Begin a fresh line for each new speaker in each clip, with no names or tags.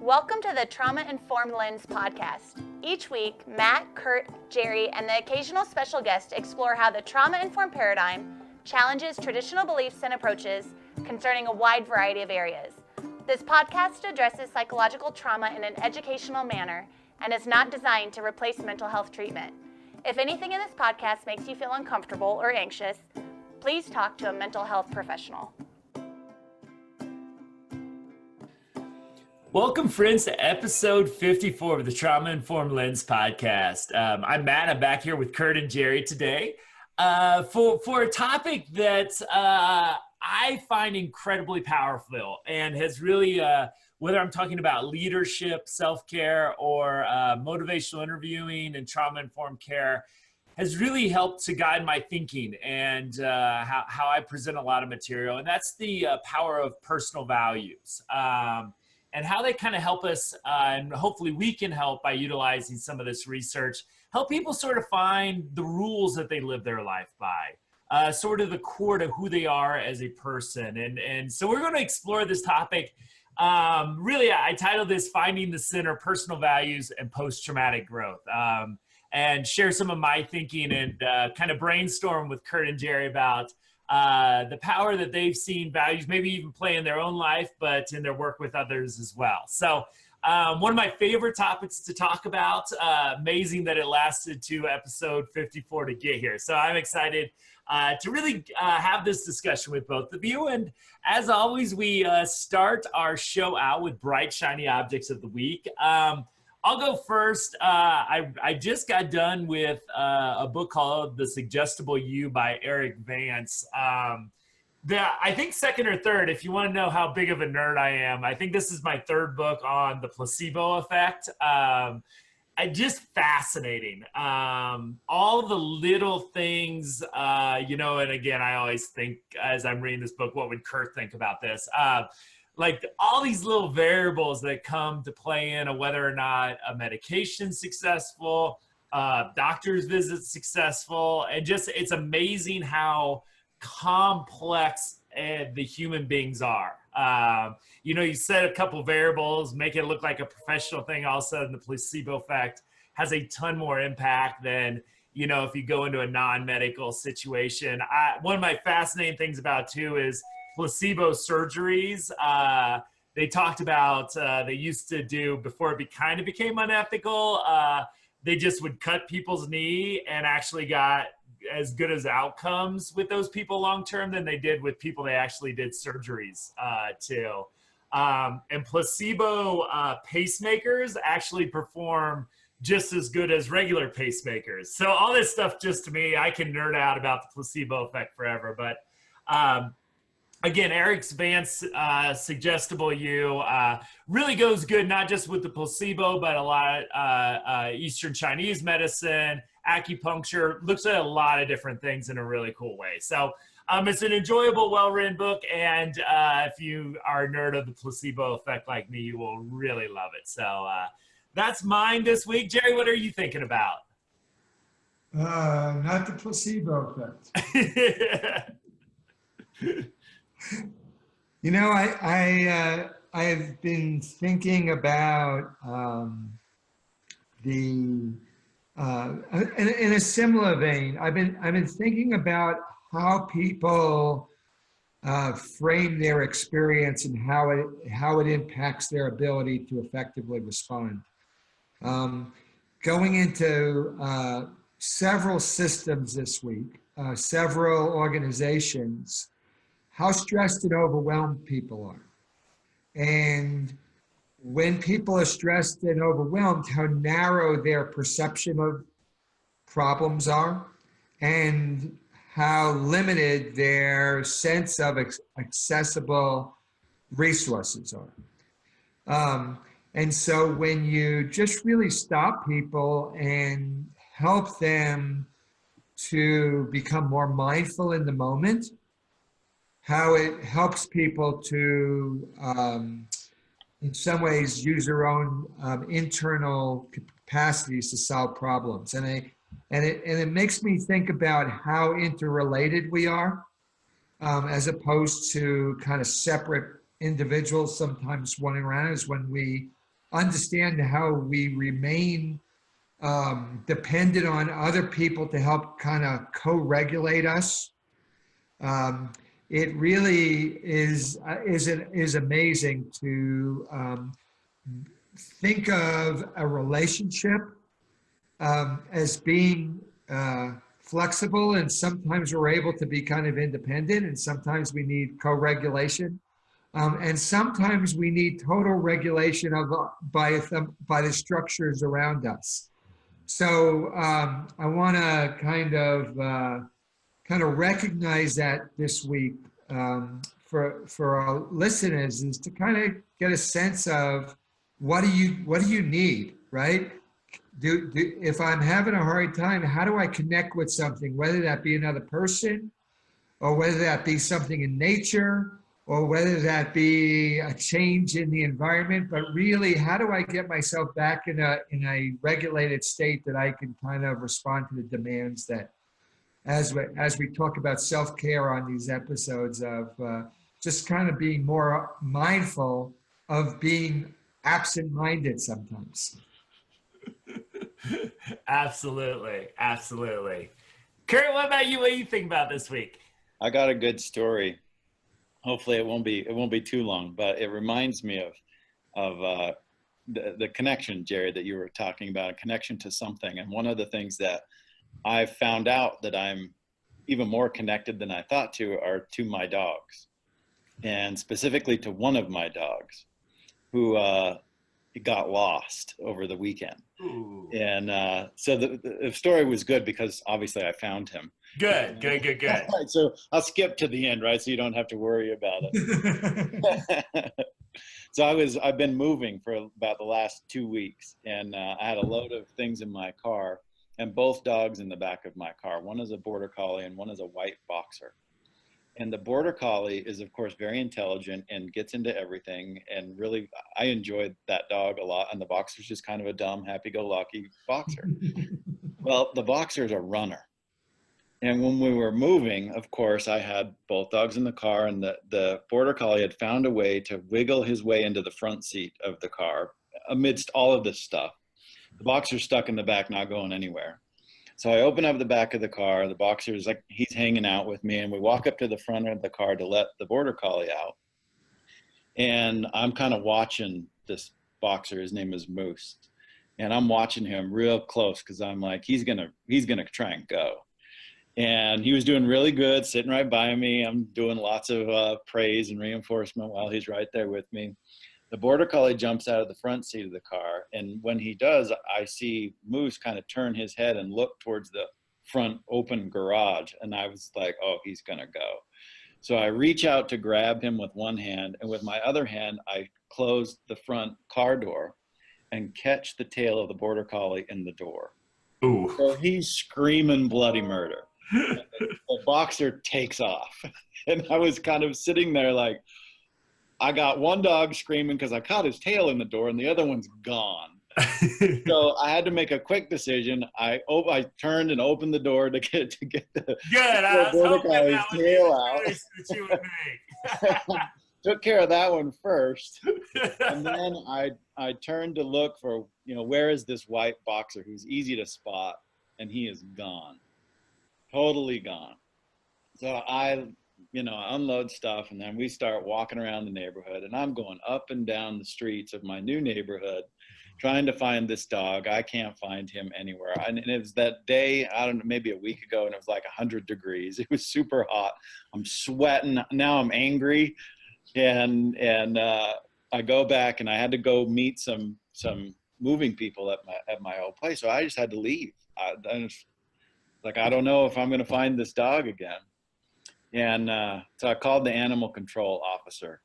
Welcome to the Trauma-Informed Lens podcast. Each week, Matt, Curt, Jerry, and the occasional special guest explore how the trauma-informed paradigm challenges traditional beliefs and approaches concerning a wide variety of areas. This podcast addresses psychological trauma in an educational manner and is not designed to replace mental health treatment. If anything in this podcast makes you feel uncomfortable or anxious, please talk to a mental health professional.
Welcome, friends, to episode 54 of the Trauma-Informed Lens podcast. I'm Matt. I'm back here with Curt and Jerry today for a topic that I find incredibly powerful and has really, whether I'm talking about leadership, self-care, or motivational interviewing and trauma-informed care, has really helped to guide my thinking and how I present a lot of material. And that's the power of personal values. And how they kind of help us, and hopefully we can help by utilizing some of this research, help people sort of find the rules that they live their life by, sort of the core to who they are as a person. And so we're going to explore this topic. Really, I titled this Finding the Center, Personal Values and Post-Traumatic Growth, and share some of my thinking and kind of brainstorm with Curt and Jerry about the power that they've seen values maybe even play in their own life, but in their work with others as well. So one of my favorite topics to talk about, amazing that it lasted to episode 54 to get here. So I'm excited to really have this discussion with both of you. And as always, we start our show out with bright, shiny objects of the week. I'll go first. I just got done with a book called The Suggestible You by Eric Vance. I think second or third, if you want to know how big of a nerd I am, I think this is my third book on the placebo effect. Just fascinating. All the little things, and again, I always think as I'm reading this book, what would Curt think about this? Like all these little variables that come to play in whether or not a medication's successful, doctor's visit successful, and just it's amazing how complex the human beings are. You set a couple variables, make it look like a professional thing, all of a sudden the placebo effect has a ton more impact than, if you go into a non-medical situation. One of my fascinating things about too is placebo surgeries. They talked about, they used to do, before it kind of became unethical, they just would cut people's knee and actually got as good as outcomes with those people long-term than they did with people they actually did surgeries to. And placebo pacemakers actually perform just as good as regular pacemakers. So all this stuff, just to me, I can nerd out about the placebo effect forever. But again, Eric Vance, Suggestible You, really goes good, not just with the placebo, but a lot Eastern Chinese medicine, acupuncture, looks at a lot of different things in a really cool way. So it's an enjoyable, well-written book. And if you are a nerd of the placebo effect like me, you will really love it. So that's mine this week. Jerry, what are you thinking about?
Not the placebo effect. I have been thinking about in a similar vein. I've been thinking about how people frame their experience and how it impacts their ability to effectively respond. Going into several systems this week, several organizations, how stressed and overwhelmed people are. And when people are stressed and overwhelmed, how narrow their perception of problems are and how limited their sense of accessible resources are. And so when you just really stop people and help them to become more mindful in the moment, how it helps people to, in some ways, use their own internal capacities to solve problems. And it makes me think about how interrelated we are, as opposed to kind of separate individuals sometimes running around, is when we understand how we remain dependent on other people to help kind of co-regulate us. It really is amazing to think of a relationship as being flexible, and sometimes we're able to be kind of independent, and sometimes we need co-regulation, and sometimes we need total regulation of by the structures around us. So I want to kind of recognize that this week for our listeners, is to kind of get a sense of what do you need, right? If I'm having a hard time, how do I connect with something, whether that be another person, or whether that be something in nature, or whether that be a change in the environment, but really, how do I get myself back in a regulated state that I can kind of respond to the demands that, as we talk about self-care on these episodes, of just kind of being more mindful of being absent-minded sometimes.
Absolutely. Absolutely. Curt, what about you? What do you think about this week?
I got a good story. Hopefully it won't be too long, but it reminds me of the connection, Jerry, that you were talking about, a connection to something. And one of the things that I found out that I'm even more connected than I thought to are to my dogs, and specifically to one of my dogs who got lost over the weekend.
Ooh.
And so the story was good because obviously I found him.
Good.
Right, so I'll skip to the end, right? So you don't have to worry about it. So I've been moving for about the last 2 weeks, and I had a load of things in my car, and both dogs in the back of my car. One is a border collie and one is a white boxer. And the border collie is, of course, very intelligent and gets into everything. And really, I enjoyed that dog a lot. And the boxer's just kind of a dumb, happy-go-lucky boxer. Well, the boxer's a runner. And when we were moving, of course, I had both dogs in the car, and the border collie had found a way to wiggle his way into the front seat of the car amidst all of this stuff. The boxer's stuck in the back, not going anywhere. So I open up the back of the car. The boxer's like, he's hanging out with me, and we walk up to the front of the car to let the border collie out. And I'm kind of watching this boxer. His name is Moose. And I'm watching him real close because I'm like, he's gonna try and go. And he was doing really good, sitting right by me. I'm doing lots of praise and reinforcement while he's right there with me. The border collie jumps out of the front seat of the car, and when he does, I see Moose kind of turn his head and look towards the front open garage, and I was like, oh, he's gonna go. So I reach out to grab him with one hand, and with my other hand, I close the front car door and catch the tail of the border collie in the door.
Ooh.
So he's screaming bloody murder. The boxer takes off, and I was kind of sitting there like, I got one dog screaming because I caught his tail in the door, and the other one's gone. So I had to make a quick decision. I turned and opened the door to get the
Good. I was
border
hoping
collie's
that would be
tail
the
out.
choice that you would make.
Took care of that one first, and then I turned to look for, where is this white boxer who's easy to spot, and he is gone, totally gone. So I unload stuff, and then we start walking around the neighborhood, and I'm going up and down the streets of my new neighborhood trying to find this dog. I can't find him anywhere. And it was that day, I don't know, maybe a week ago, and it was like 100 degrees. It was super hot. I'm sweating. Now I'm angry. And I go back, and I had to go meet some moving people at my old place. So I just had to leave. I don't know if I'm going to find this dog again. And so I called the animal control officer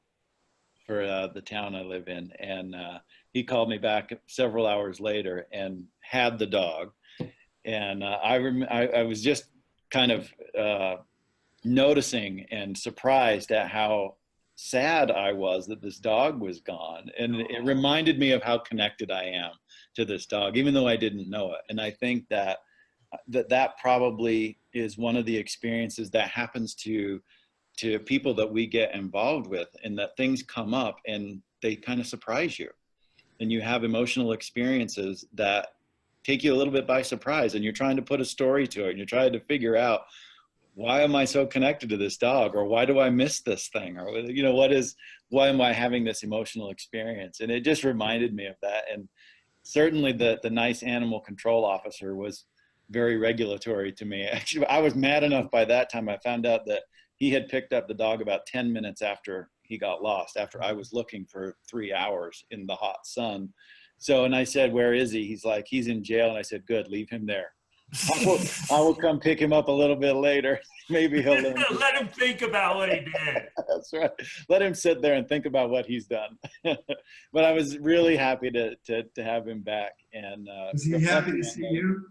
for the town I live in, and he called me back several hours later and had the dog. And I was just kind of noticing and surprised at how sad I was that this dog was gone. And it reminded me of how connected I am to this dog, even though I didn't know it. And I think that probably is one of the experiences that happens to people that we get involved with, and that things come up and they kind of surprise you. and you have emotional experiences that take you a little bit by surprise, and you're trying to put a story to it, and you're trying to figure out, why am I so connected to this dog? Or why do I miss this thing? Or, you know, why am I having this emotional experience? And it just reminded me of that. And certainly the nice animal control officer was very regulatory to me. Actually, I was mad enough by that time. I found out that he had picked up the dog about 10 minutes after he got lost, after I was looking for 3 hours in the hot sun. So, and I said, where is he? He's like, he's in jail. And I said, good, leave him there. I will come pick him up a little bit later. Maybe he'll learn.
Let him think about what he did.
That's right. Let him sit there and think about what he's done. But I was really happy to have him back. And
was he happy to see you?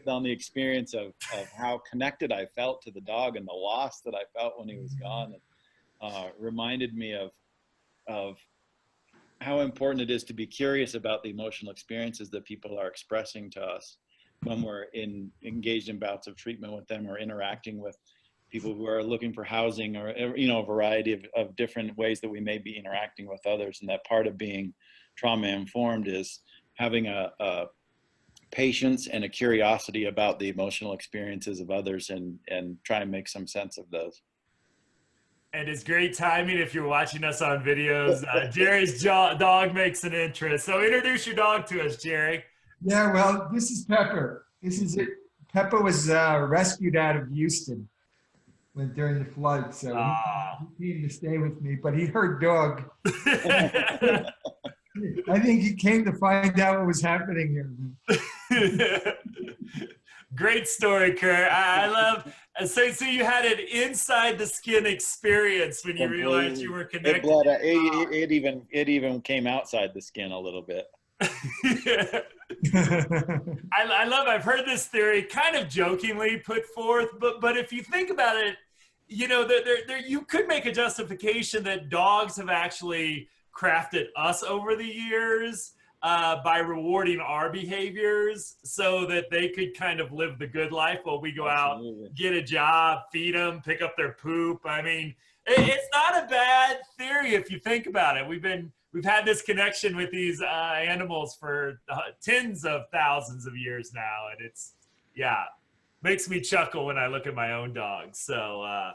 On the experience of how connected I felt to the dog and the loss that I felt when he was gone. It reminded me of how important it is to be curious about the emotional experiences that people are expressing to us when we're engaged in bouts of treatment with them, or interacting with people who are looking for housing, or, you know, a variety of different ways that we may be interacting with others. And that part of being trauma informed is having a patience and a curiosity about the emotional experiences of others, and try and make some sense of those.
And it's great timing if you're watching us on videos. Jerry's dog makes an entrance. So introduce your dog to us, Jerry.
Yeah, well, this is Pepper. This is it. Pepper was rescued out of Houston during the flood, so he needed to stay with me, but he heard dog. I think he came to find out what was happening here.
Great story, Curt. I love. So you had an inside the skin experience when you realized you were connected.
It even came outside the skin a little bit.
I've heard this theory kind of jokingly put forth, but if you think about it, you know, you could make a justification that dogs have actually crafted us over the years by rewarding our behaviors so that they could kind of live the good life while we go out, get a job, feed them, pick up their poop. I mean, it's not a bad theory if you think about it. We've had this connection with these animals for tens of thousands of years now, and it's, yeah, makes me chuckle when I look at my own dog. So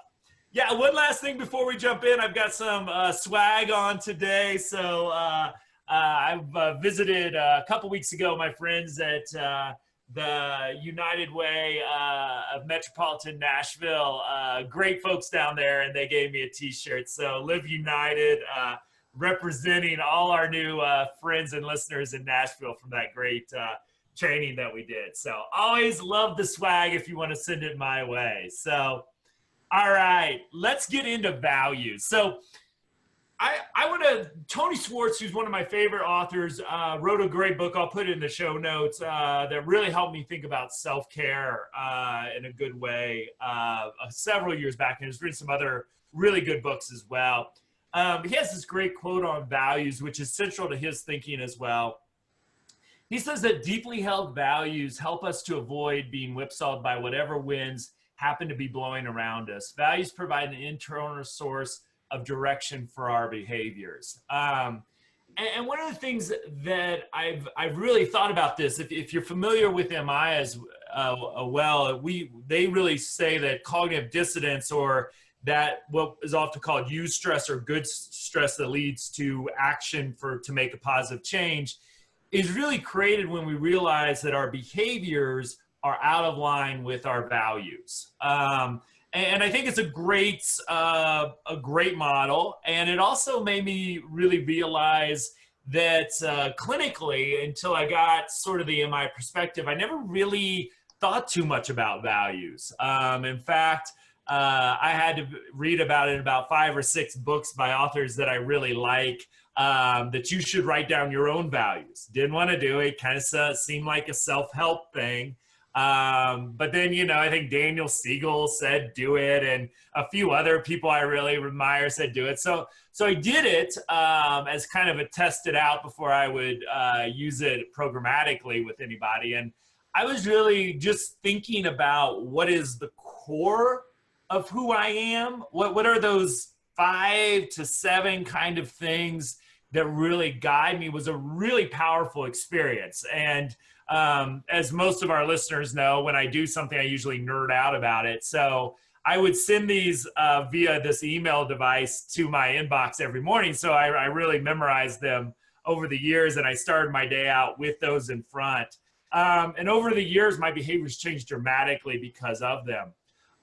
yeah, one last thing before we jump in. I've got some swag on today. So I've visited a couple weeks ago my friends at the United Way of Metropolitan Nashville. Great folks down there, and they gave me a t-shirt. So Live United, representing all our new friends and listeners in Nashville from that great training that we did. So always love the swag if you want to send it my way. So, all right, let's get into values. So I want to, Tony Schwartz, who's one of my favorite authors, wrote a great book, I'll put it in the show notes, that really helped me think about self-care in a good way several years back, and he's written some other really good books as well. He has this great quote on values, which is central to his thinking as well. He says that deeply held values help us to avoid being whipsawed by whatever winds happen to be blowing around us. Values provide an internal source of direction for our behaviors. And one of the things that I've really thought about this, if you're familiar with MI as well, they really say that cognitive dissonance, or that what is often called used stress or good stress that leads to action to make a positive change, is really created when we realize that our behaviors are out of line with our values. And I think it's a great model. And it also made me really realize that clinically, until I got sort of the MI perspective, I never really thought too much about values. In fact, I had to read about it in about 5 or 6 books by authors that I really like, that you should write down your own values. Didn't want to do it. Kind of seemed like a self-help thing. But then, you know, I think Daniel Siegel said do it, and a few other people I really admire said do it. So I did it as kind of a test it out before I would use it programmatically with anybody. And I was really just thinking about what is the core of who I am. What are those 5 to 7 kind of things that really guide me was a really powerful experience. And as most of our listeners know, when I do something, I usually nerd out about it. So I would send these via this email device to my inbox every morning. So I really memorized them over the years, and I started my day out with those in front. And over the years, my behaviors changed dramatically because of them.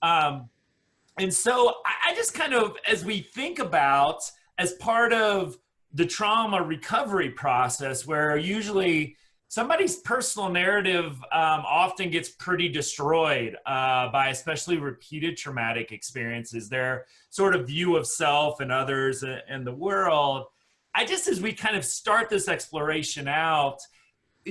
And so I just kind of, as we think about, as part of the trauma recovery process, where usually somebody's personal narrative often gets pretty destroyed by especially repeated traumatic experiences, their sort of view of self and others and the world. I just, as we kind of start this exploration out,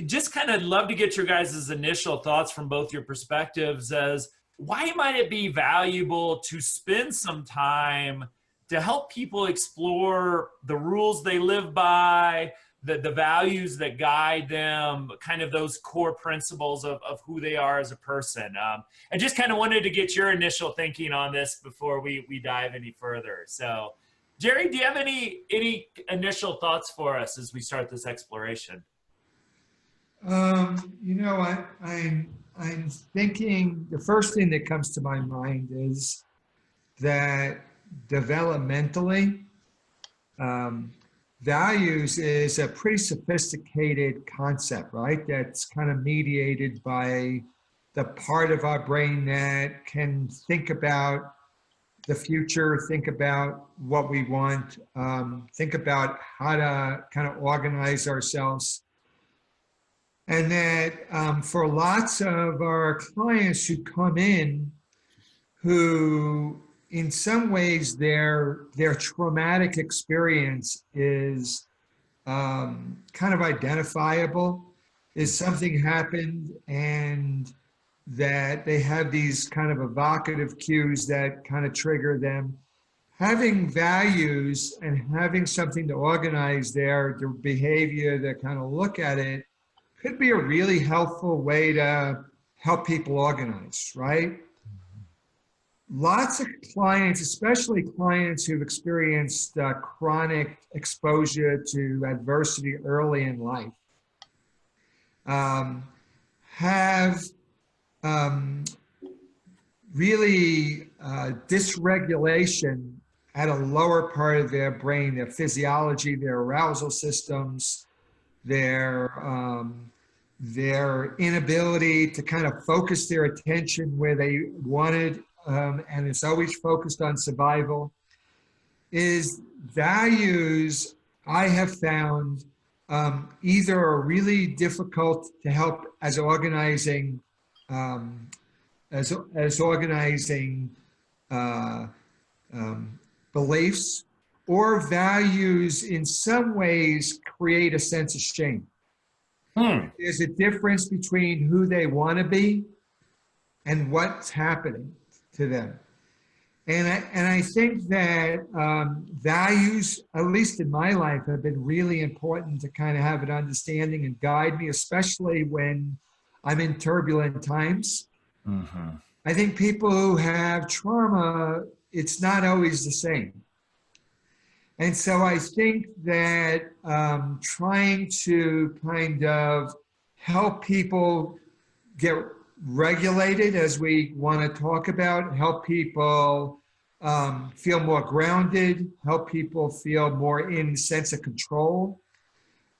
just kind of love to get your guys' initial thoughts from both your perspectives as why might it be valuable to spend some time to help people explore the rules they live by, the values that guide them, kind of those core principles of who they are as a person. I just kind of wanted to get your initial thinking on this before we dive any further. So, Jerry, do you have any initial thoughts for us as we start this exploration?
I'm thinking the first thing that comes to my mind is that developmentally, values is a pretty sophisticated concept, right? That's kind of mediated by the part of our brain that can think about the future, think about what we want, think about how to kind of organize ourselves. And that for lots of our clients who come in, who in some ways their traumatic experience is kind of identifiable, is something happened and that they have these kind of evocative cues that kind of trigger them. Having values and having something to organize their behavior, to kind of look at it, could be a really helpful way to help people organize, right? Lots of clients, especially clients who've experienced chronic exposure to adversity early in life, have really dysregulation at a lower part of their brain, their physiology, their arousal systems, their inability to kind of focus their attention where they wanted, and it's always focused on survival. Is values, I have found, either are really difficult to help as organizing, beliefs, or values in some ways create a sense of shame. There's a difference between who they want to be and what's happening to them. And I think that values, at least in my life, have been really important to kind of have an understanding and guide me, especially when I'm in turbulent times. Mm-hmm. I think people who have trauma, it's not always the same. And so I think that trying to kind of help people get regulated, as we want to talk about, help people feel more grounded, help people feel more in sense of control,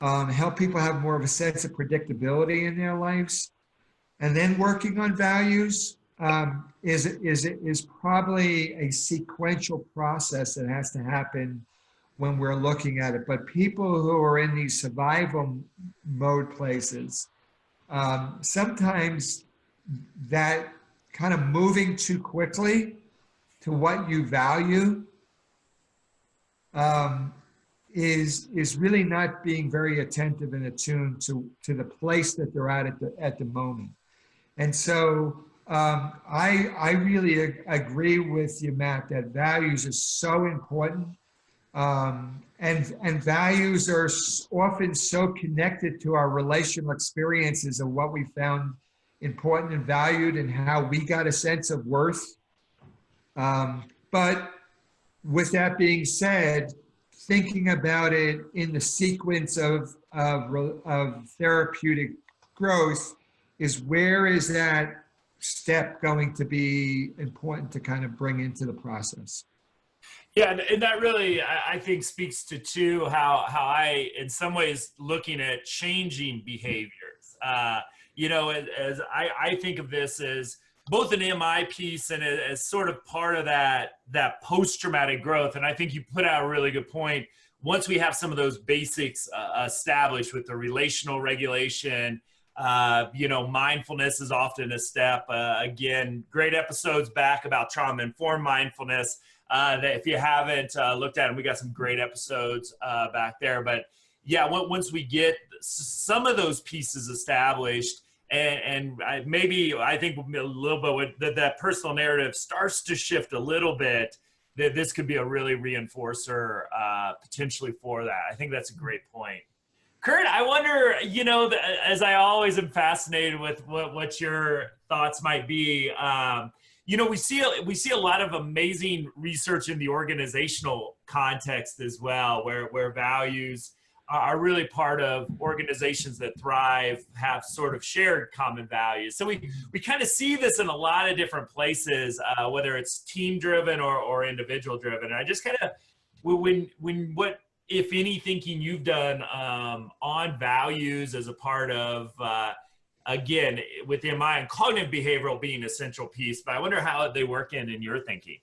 help people have more of a sense of predictability in their lives. And then working on values is probably a sequential process that has to happen when we're looking at it. But people who are in these survival mode places, sometimes that kind of moving too quickly to what you value is really not being very attentive and attuned to the place that they're at the moment. And so I really agree with you, Matt, that values is so important. And values are often so connected to our relational experiences of what we found important and valued and how we got a sense of worth. But with that being said, thinking about it in the sequence of therapeutic growth is, where is that step going to be important to kind of bring into the process?
Yeah, and that really, I think, speaks to too how I, in some ways, looking at changing behaviors. As I think of this as both an MI piece and as sort of part of that post-traumatic growth. And I think you put out a really good point. Once we have some of those basics established with the relational regulation, mindfulness is often a step. Again, great episodes back about trauma-informed mindfulness. That if you haven't looked at them, we got some great episodes back there. But yeah, once we get some of those pieces established, and I think a little bit that personal narrative starts to shift a little bit, that this could be a really reinforcer potentially for that. I think that's a great point. Curt, I wonder, as I always am fascinated with what your thoughts might be. We see a lot of amazing research in the organizational context as well, where values are really part of organizations that thrive, have sort of shared common values. So we kind of see this in a lot of different places, whether it's team driven or individual driven. And I just kind of, what, if any, thinking you've done on values as a part of, again, with MI and cognitive behavioral being a central piece, but I wonder how they work in your thinking.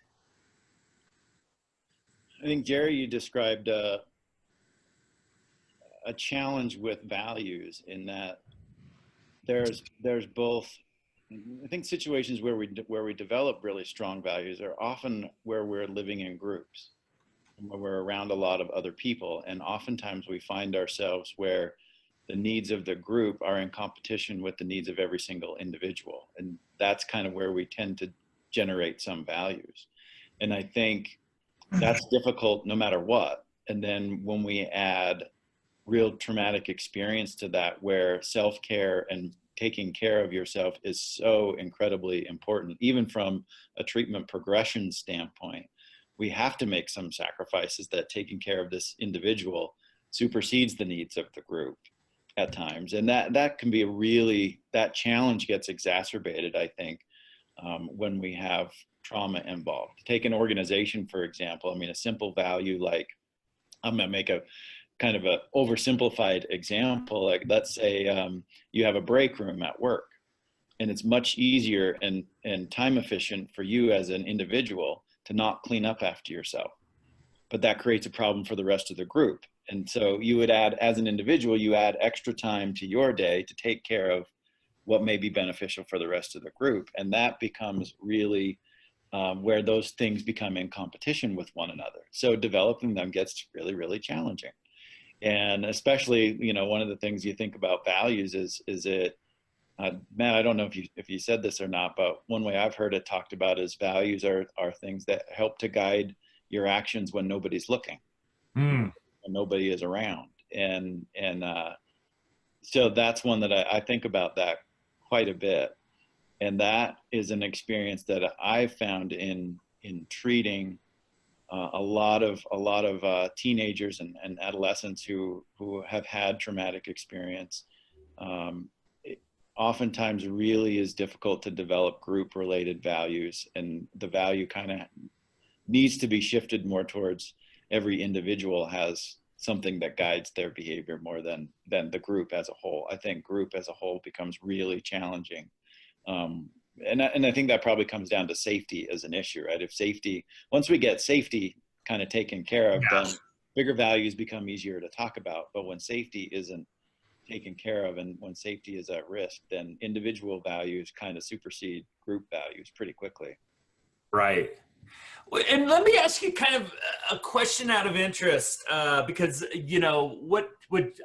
I think, Jerry, you described a challenge with values in that there's both, I think, situations where we develop really strong values are often where we're living in groups, where we're around a lot of other people. And oftentimes we find ourselves where the needs of the group are in competition with the needs of every single individual. And that's kind of where we tend to generate some values. And I think that's difficult no matter what. And then when we add real traumatic experience to that, where self-care and taking care of yourself is so incredibly important, even from a treatment progression standpoint, we have to make some sacrifices that taking care of this individual supersedes the needs of the group at times. And that can be that challenge gets exacerbated, I think, when we have trauma involved. Take an organization, for example. I mean, a simple value, like, I'm gonna make a kind of a oversimplified example. Like, let's say you have a break room at work, and it's much easier and time efficient for you as an individual to not clean up after yourself. But that creates a problem for the rest of the group. And so you would add, as an individual, you add extra time to your day to take care of what may be beneficial for the rest of the group. And that becomes really where those things become in competition with one another. So developing them gets really, really challenging. And especially, one of the things you think about values is it, Matt, I don't know if you said this or not, but one way I've heard it talked about is values are things that help to guide your actions when nobody's looking. When nobody is around. And so that's one that I think about that quite a bit. And that is an experience that I've found in treating a lot of teenagers and adolescents who have had traumatic experience. It oftentimes really is difficult to develop group related values, and the value kind of needs to be shifted more towards every individual has something that guides their behavior more than the group as a whole. I think group as a whole becomes really challenging. And I think that probably comes down to safety as an issue, right? Once we get safety kind of taken care of, then bigger values become easier to talk about. But when safety isn't taken care of, and when safety is at risk, then individual values kind of supersede group values pretty quickly.
Right. And let me ask you kind of a question out of interest, because, what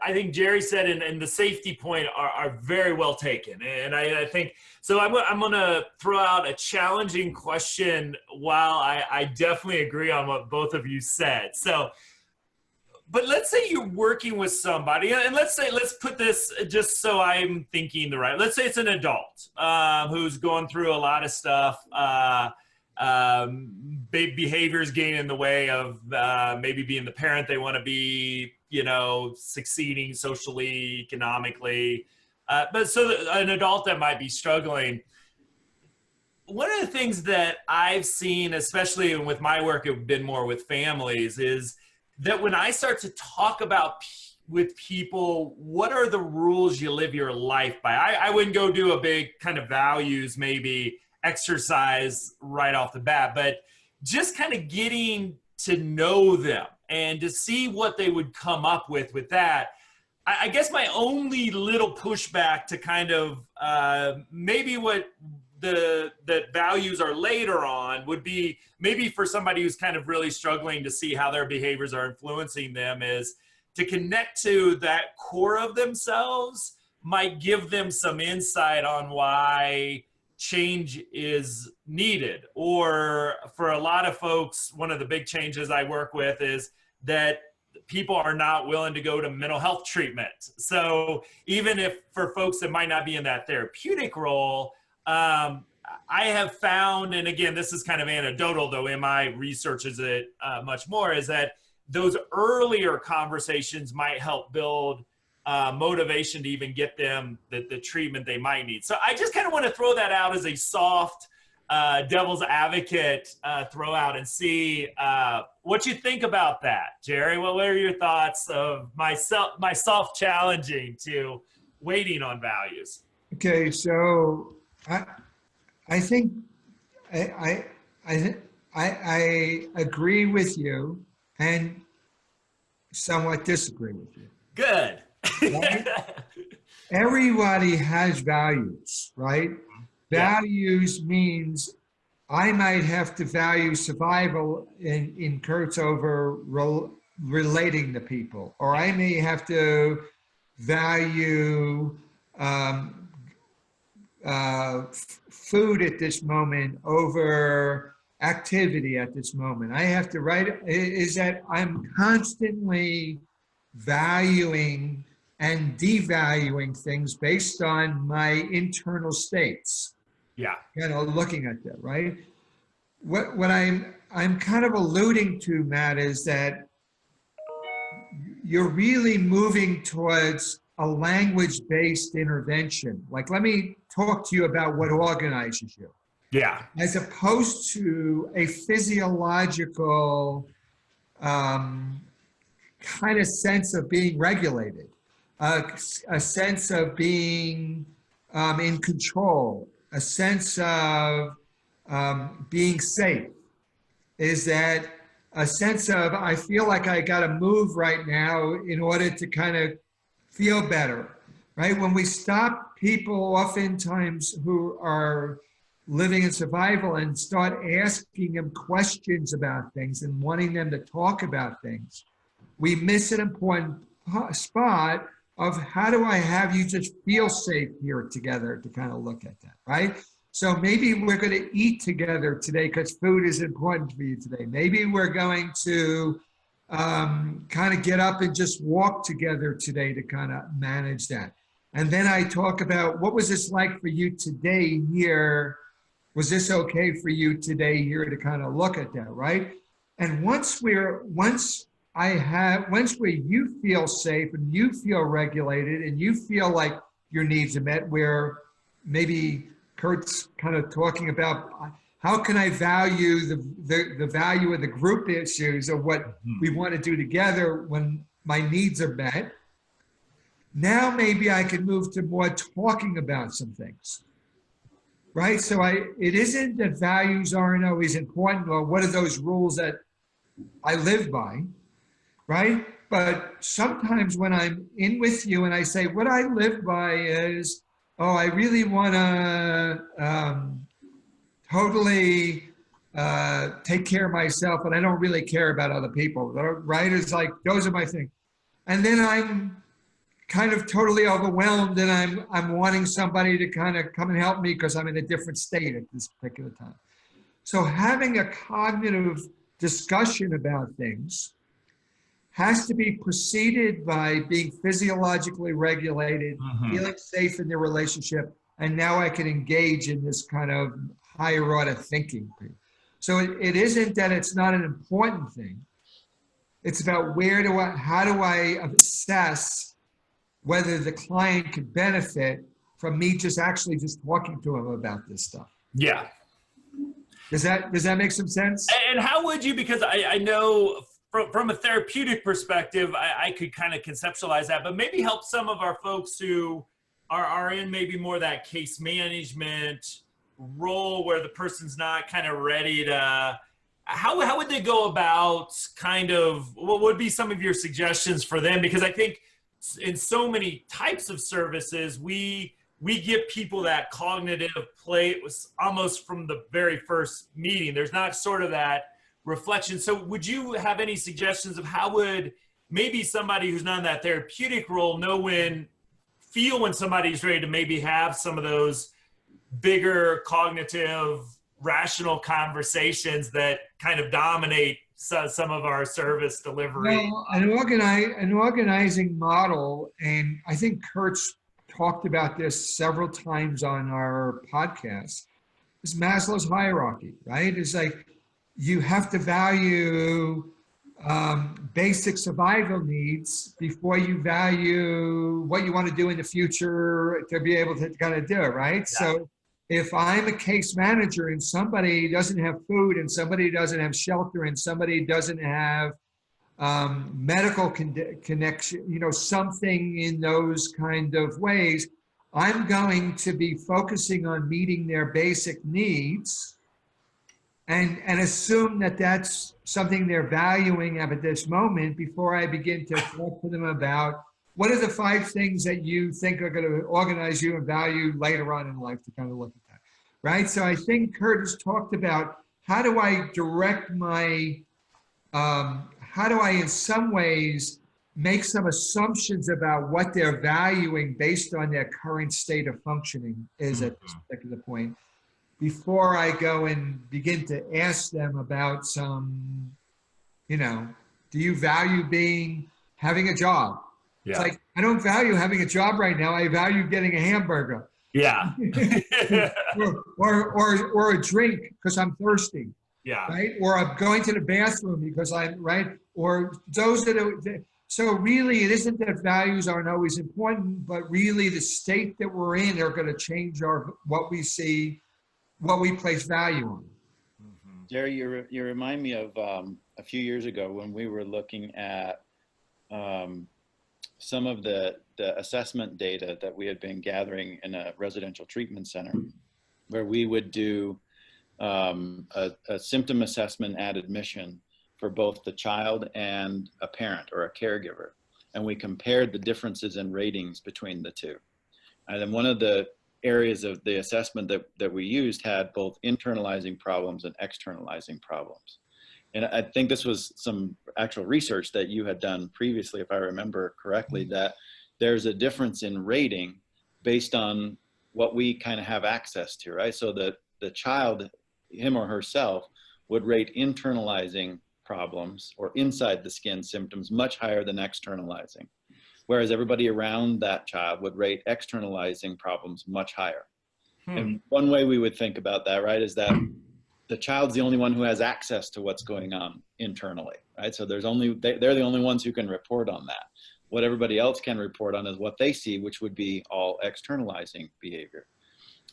I think Jerry said and the safety point are very well taken. And I think, so I'm going to throw out a challenging question while I definitely agree on what both of you said. So, but let's say you're working with somebody, and let's put this just so I'm thinking let's say it's an adult who's going through a lot of stuff, behaviors getting in the way of maybe being the parent they want to be, you know, succeeding socially, economically. But so an adult that might be struggling, one of the things that I've seen, especially with my work, it's been more with families, is that when I start to talk about with people, what are the rules you live your life by? I wouldn't go do a big kind of values, maybe exercise right off the bat, but just kind of getting to know them and to see what they would come up with that. I guess my only little pushback to kind of maybe what the values are later on would be maybe for somebody who's kind of really struggling to see how their behaviors are influencing them, is to connect to that core of themselves might give them some insight on why change is needed. Or for a lot of folks, one of the big changes I work with is that people are not willing to go to mental health treatment. So even if for folks that might not be in that therapeutic role, I have found, and again, this is kind of anecdotal, though in my research is it much more, is that those earlier conversations might help build motivation to even get them the treatment they might need. So I just kind of want to throw that out as a soft devil's advocate throw out and see what you think about that. Jerry, what are your thoughts of myself challenging to waiting on values?
Okay, so I think I agree with you and somewhat disagree with you.
Good.
Right? Everybody has values, right?
Yeah.
Values means I might have to value survival in Curt's over relating to people, or I may have to value food at this moment over activity at this moment. I have to write, is that I'm constantly valuing and devaluing things based on my internal states.
Yeah.
Kind of looking at that, right? What I'm kind of alluding to, Matt, is that you're really moving towards a language-based intervention. Like, let me talk to you about what organizes you.
Yeah.
As opposed to a physiological kind of sense of being regulated, a sense of being in control, a sense of being safe. Is that a sense of, I feel like I got to move right now in order to kind of feel better, right? When we stop people oftentimes who are living in survival and start asking them questions about things and wanting them to talk about things, we miss an important spot of how do I have you just feel safe here together to kind of look at that, right? So maybe we're going to eat together today because food is important for you today. Maybe we're going to kind of get up and just walk together today to kind of manage that. And then I talk about, what was this like for you today here? Was this okay for you today here to kind of look at that, right? And once you feel safe and you feel regulated and you feel like your needs are met, where maybe Curt's kind of talking about how can I value the value of the group issues of what we want to do together when my needs are met. Now maybe I can move to more talking about some things, right? So it isn't that values aren't always important, or what are those rules that I live by, right? But sometimes when I'm in with you and I say, what I live by is, oh, I really want to totally take care of myself, and I don't really care about other people, right? It's like, those are my things. And then I'm kind of totally overwhelmed and I'm wanting somebody to kind of come and help me because I'm in a different state at this particular time. So having a cognitive discussion about things has to be preceded by being physiologically regulated, feeling safe in the relationship, and now I can engage in this kind of higher order thinking. So it isn't that it's not an important thing. It's about how do I assess whether the client could benefit from me just talking to him about this stuff.
Yeah.
Does that make some sense?
And how would you, because I know from a therapeutic perspective, I could kind of conceptualize that, but maybe help some of our folks who are in maybe more that case management role where the person's not kind of ready to, how would they go about kind of, what would be some of your suggestions for them? Because I think in so many types of services, we give people that cognitive play. It was almost from the very first meeting. There's not sort of that reflection. So would you have any suggestions of how would maybe somebody who's not in that therapeutic role feel when somebody's ready to maybe have some of those bigger cognitive, rational conversations that kind of dominate some of our service delivery?
Well, an organizing model, and I think Curt's talked about this several times on our podcast, is Maslow's hierarchy, right? It's like you have to value basic survival needs before you value what you want to do in the future to be able to kind of do it, right? Yeah. So if I'm a case manager and somebody doesn't have food and somebody doesn't have shelter and somebody doesn't have medical connection, something in those kind of ways, I'm going to be focusing on meeting their basic needs and assume that that's something they're valuing at this moment before I begin to talk to them about what are the 5 things that you think are going to organize you and value later on in life, to kind of look at that, right? So I think Curt has talked about how do I direct how do I in some ways make some assumptions about what they're valuing based on their current state of functioning is at this particular point, before I go and begin to ask them about some, do you value having a job? Yeah. It's like, I don't value having a job right now. I value getting a hamburger.
Yeah.
or a drink because I'm thirsty.
Yeah.
Right. Or I'm going to the bathroom because I'm right. Or those that are, so really it isn't that values aren't always important, but really the state that we're in are going to change what we see, what we place value on.
Mm-hmm. Jerry, you remind me of a few years ago when we were looking at some of the assessment data that we had been gathering in a residential treatment center, where we would do a symptom assessment at admission for both the child and a parent or a caregiver. And we compared the differences in ratings between the two. And then one of the areas of the assessment that we used had both internalizing problems and externalizing problems. And I think this was some actual research that you had done previously, if I remember correctly, that there's a difference in rating based on what we kind of have access to, right? So the child, him or herself, would rate internalizing problems or inside the skin symptoms much higher than externalizing, whereas everybody around that child would rate externalizing problems much higher. And one way we would think about that, right, is that the child's the only one who has access to what's going on internally, right? So they're the only ones who can report on that. What everybody else can report on is what they see, which would be all externalizing behavior.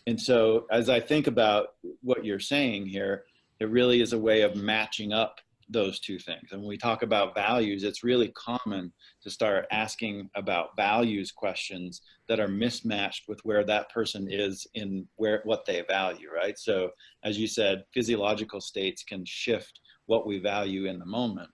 And so as I think about what you're saying here, it really is a way of matching up those two things. And when we talk about values, it's really common to start asking about values questions that are mismatched with where that person is in what they value, right? So as you said, physiological states can shift what we value in the moment.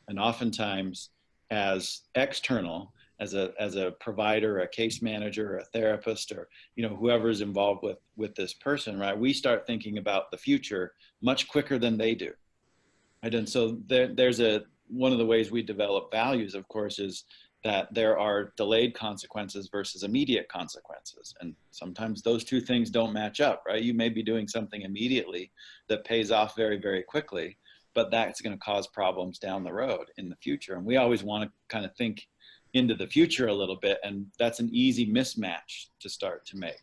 And oftentimes as external, as a provider, a case manager, a therapist, or whoever's involved with this person, right? We start thinking about the future much quicker than they do. Right? And so there's one of the ways we develop values, of course, is that there are delayed consequences versus immediate consequences. And sometimes those two things don't match up, right? You may be doing something immediately that pays off very, very quickly, but that's going to cause problems down the road in the future. And we always want to kind of think into the future a little bit, and that's an easy mismatch to start to make.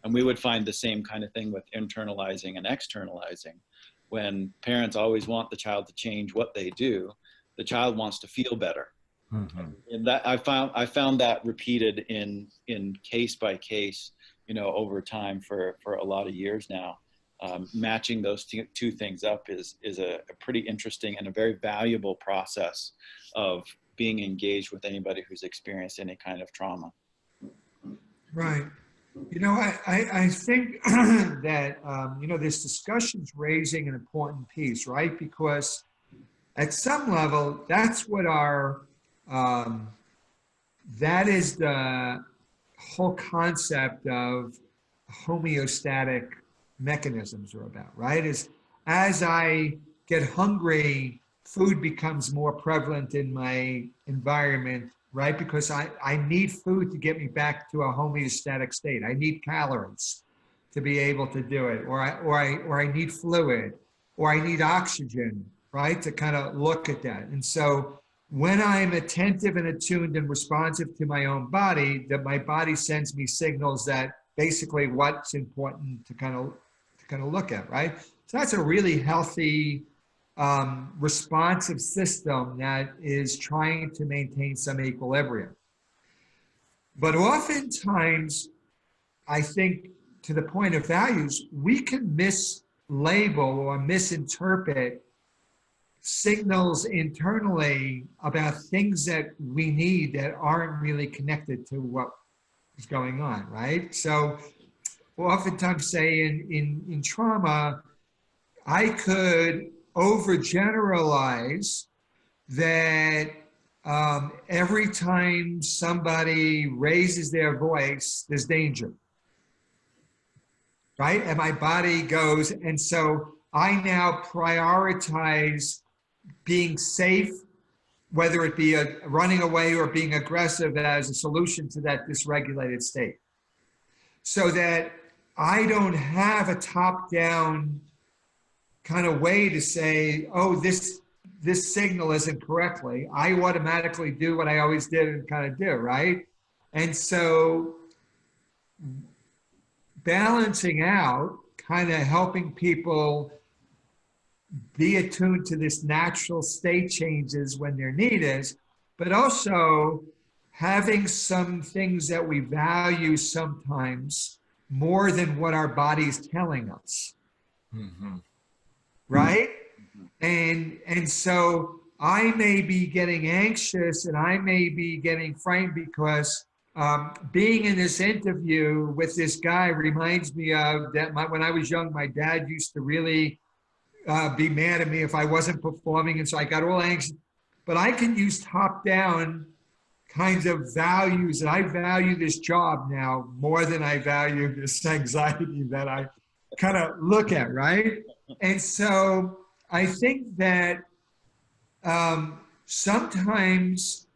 And we would find the same kind of thing with internalizing and externalizing. when parents always want the child to change what they do, the child wants to feel better. Mm-hmm. And that I found that repeated in case by case, over time for a lot of years now. Matching those two things up is a pretty interesting and a very valuable process of being engaged with anybody who's experienced any kind of trauma.
Right. I think that, this discussion's raising an important piece, right? Because at some level, that's what that is the whole concept of homeostatic mechanisms are about, right? Is as I get hungry, food becomes more prevalent in my environment, right? Because I need food to get me back to a homeostatic state. I need calories to be able to do it, or I need fluid, or I need oxygen, right? To kind of look at that. And so when I'm attentive and attuned and responsive to my own body, that my body sends me signals that basically what's important to kind of look at, right? So that's a really healthy, responsive system that is trying to maintain some equilibrium. But oftentimes, I think to the point of values, we can mislabel or misinterpret signals internally about things that we need that aren't really connected to what is going on, right? So we'll oftentimes say in trauma, I could overgeneralize that every time somebody raises their voice, there's danger, right? And my body goes, and so I now prioritize being safe, whether it be running away or being aggressive, as a solution to that dysregulated state. So that I don't have a top-down kind of way to say, oh, this signal isn't correctly. I automatically do what I always did and kind of do, right? And so balancing out, kind of helping people be attuned to this natural state changes when they're needed, but also having some things that we value sometimes more than what our body's telling us. Mm-hmm. Right? Mm-hmm. And so I may be getting anxious and I may be getting frightened because being in this interview with this guy reminds me of that when I was young, my dad used to really be mad at me if I wasn't performing, and so I got all anxious. But I can use top-down kinds of values, and I value this job now more than I value this anxiety that I kind of look at, right? And so I think that sometimes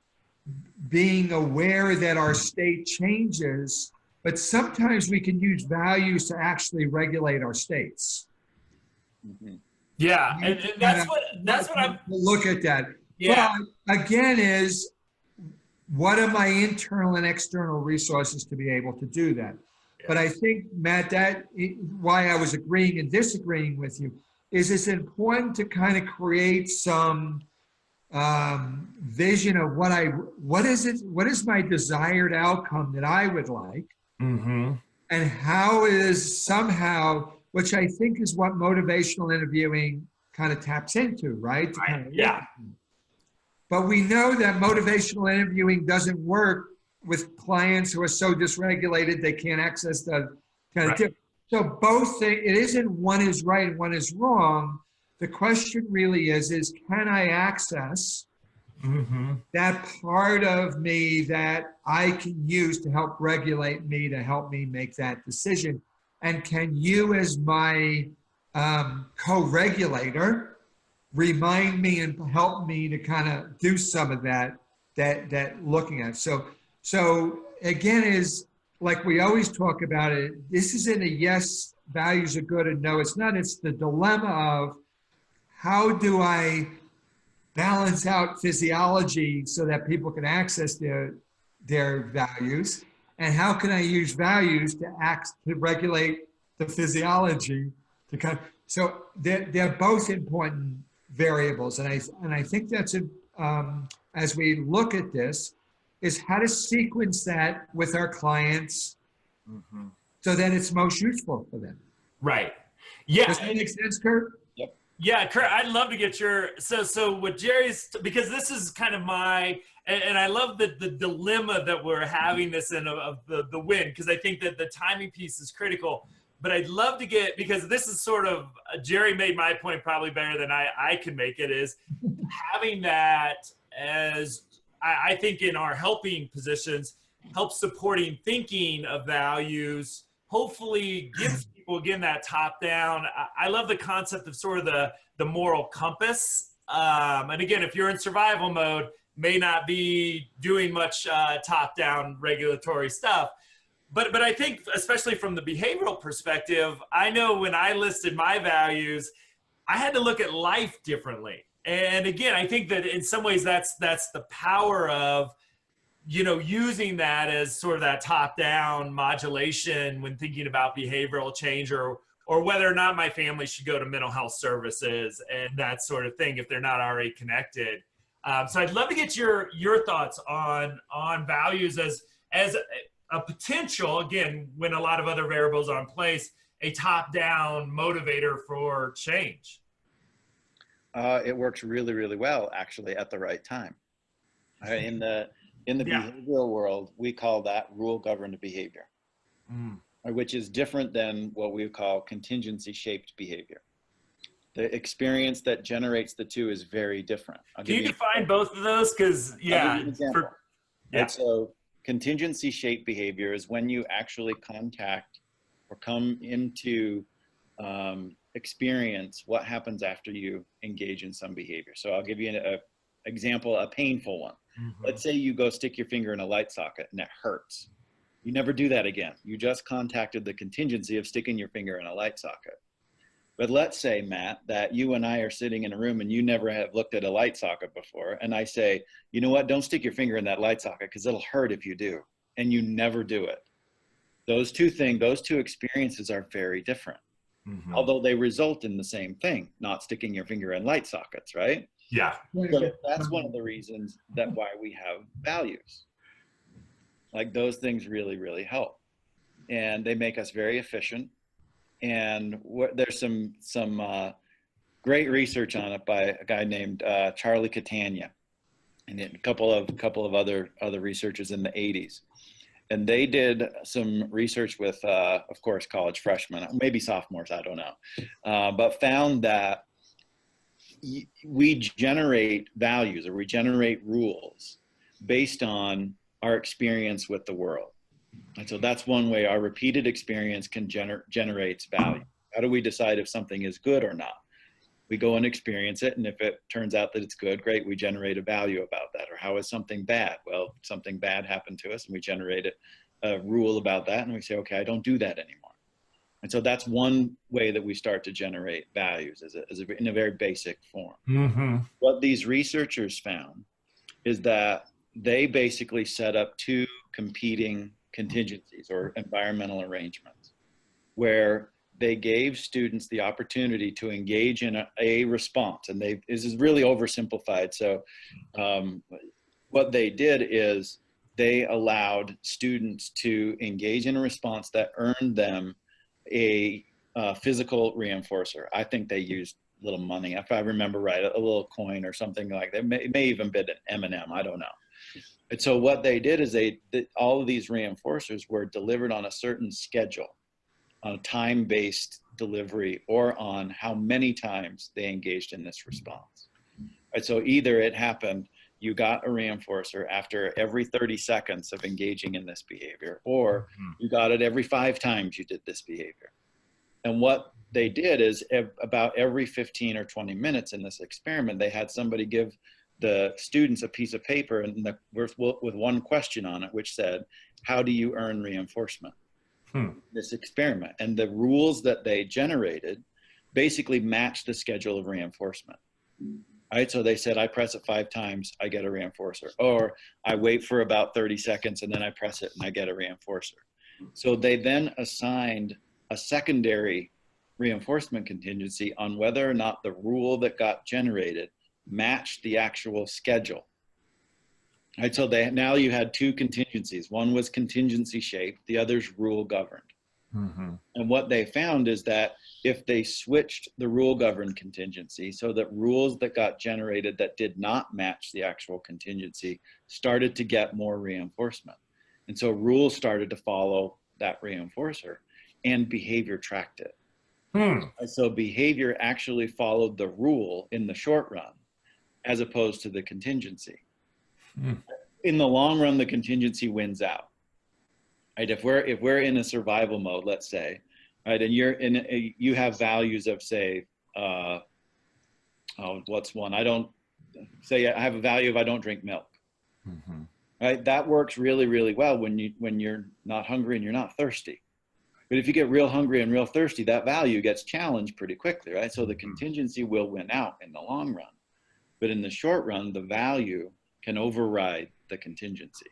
being aware that our state changes, but sometimes we can use values to actually regulate our states.
Mm-hmm. Yeah, and that's what I'm
look at that.
Yeah.
But again, is what are my internal and external resources to be able to do that? Yeah. But I think, Matt, that why I was agreeing and disagreeing with you is it's important to kind of create some vision of what is my desired outcome that I would like, mm-hmm. and how is somehow, which I think is what motivational interviewing kind of taps into, right?
Yeah.
But we know that motivational interviewing doesn't work with clients who are so dysregulated they can't access the kind of tip. So both things, it isn't one is right and one is wrong. The question really is can I access mm-hmm. that part of me that I can use to help regulate me, to help me make that decision? And can you, as my co-regulator, remind me and help me to kind of do some of that looking at? So again, is like we always talk about it, this isn't a yes, values are good, and no, it's not. It's the dilemma of how do I balance out physiology so that people can access their values, and how can I use values to regulate the physiology to kind of, So they're both important variables, and I think that's as we look at this, is how to sequence that with our clients so that it's most useful for them.
Right. Yeah.
Does that make sense, Curt?
Yep.
Yeah, Curt, I'd love to get your, so what Jerry's, because this is kind of my, and I love the dilemma that we're having this in of the win, because I think that the timing piece is critical. But I'd love to get, because this is sort of, Jerry made my point probably better than I can make it, is having that as, I think in our helping positions, help supporting thinking of values, hopefully gives people, again, that top down. I love the concept of sort of the moral compass. And again, if you're in survival mode, may not be doing much top down regulatory stuff. But I think, especially from the behavioral perspective, I know when I listed my values, I had to look at life differently. And again, I think that in some ways that's the power of, you know, using that as sort of that top-down modulation when thinking about behavioral change, or whether or not my family should go to mental health services and that sort of thing if they're not already connected. So I'd love to get your thoughts on values as a potential, again, when a lot of other variables are in place, a top-down motivator for change.
It works really, really well, actually, at the right time. In the behavioral world, we call that rule-governed behavior, which is different than what we call contingency-shaped behavior. The experience that generates the two is very different.
Can you define both of those? Because,
Right, so contingency-shaped behavior is when you actually contact or come into experience what happens after you engage in some behavior. So I'll give you an example, a painful one. Let's say you go stick your finger in a light socket and it hurts. You never do that again. You just contacted the contingency of sticking your finger in a light socket. But let's say, Matt, that you and I are sitting in a room and you never have looked at a light socket before. And I say, you know what, don't stick your finger in that light socket because it'll hurt if you do. And you never do it. Those two experiences are very different. Although they result in the same thing, not sticking your finger in light sockets, right?
Yeah.
So that's one of the reasons that why we have values. Like those things really, really help. And they make us very efficient. And there's some great research on it by a guy named Charlie Catania and a couple of other researchers in the 80s. And they did some research with, of course, college freshmen, maybe sophomores, I don't know, but found that we generate values or we generate rules based on our experience with the world. And so that's one way our repeated experience can generates value. How do we decide if something is good or not? We go and experience it, and if it turns out that it's good, great, we generate a value about that. Or how is something bad? Well, something bad happened to us, and we generate a rule about that, and we say, okay, I don't do that anymore. And so that's one way that we start to generate values in a very basic form. What these researchers found is that they basically set up two competing contingencies or environmental arrangements where they gave students the opportunity to engage in a response. And this is really oversimplified. So what they did is they allowed students to engage in a response that earned them a physical reinforcer. I think they used a little money, if I remember right, a little coin or something like that. It may even been an M&M, I don't know. And so what they did is all of these reinforcers were delivered on a certain schedule, on a time-based delivery, or on how many times they engaged in this response. Right, so either it happened, you got a reinforcer after every 30 seconds of engaging in this behavior, or you got it every 5 times you did this behavior. And what they did is about every 15 or 20 minutes in this experiment, they had somebody give the students a piece of paper and with one question on it, which said, how do you earn reinforcement? This experiment. And the rules that they generated basically matched the schedule of reinforcement. Right? So they said, I press it 5 times, I get a reinforcer. Or I wait for about 30 seconds and then I press it and I get a reinforcer. So they then assigned a secondary reinforcement contingency on whether or not the rule that got generated matched the actual schedule. Right, so now you had two contingencies. One was contingency shaped, the other's rule governed.
Mm-hmm.
And what they found is that if they switched the rule governed contingency so that rules that got generated that did not match the actual contingency started to get more reinforcement. And so rules started to follow that reinforcer and behavior tracked it. And so behavior actually followed the rule in the short run as opposed to the contingency. In the long run, the contingency wins out. Right? If we're in a survival mode, let's say, right, and you have values of, say, what's one? I have a value of I don't drink milk.
Mm-hmm.
Right? That works really, really well when you're not hungry and you're not thirsty. But if you get real hungry and real thirsty, that value gets challenged pretty quickly, right? So the contingency will win out in the long run. But in the short run, the value can override the contingency.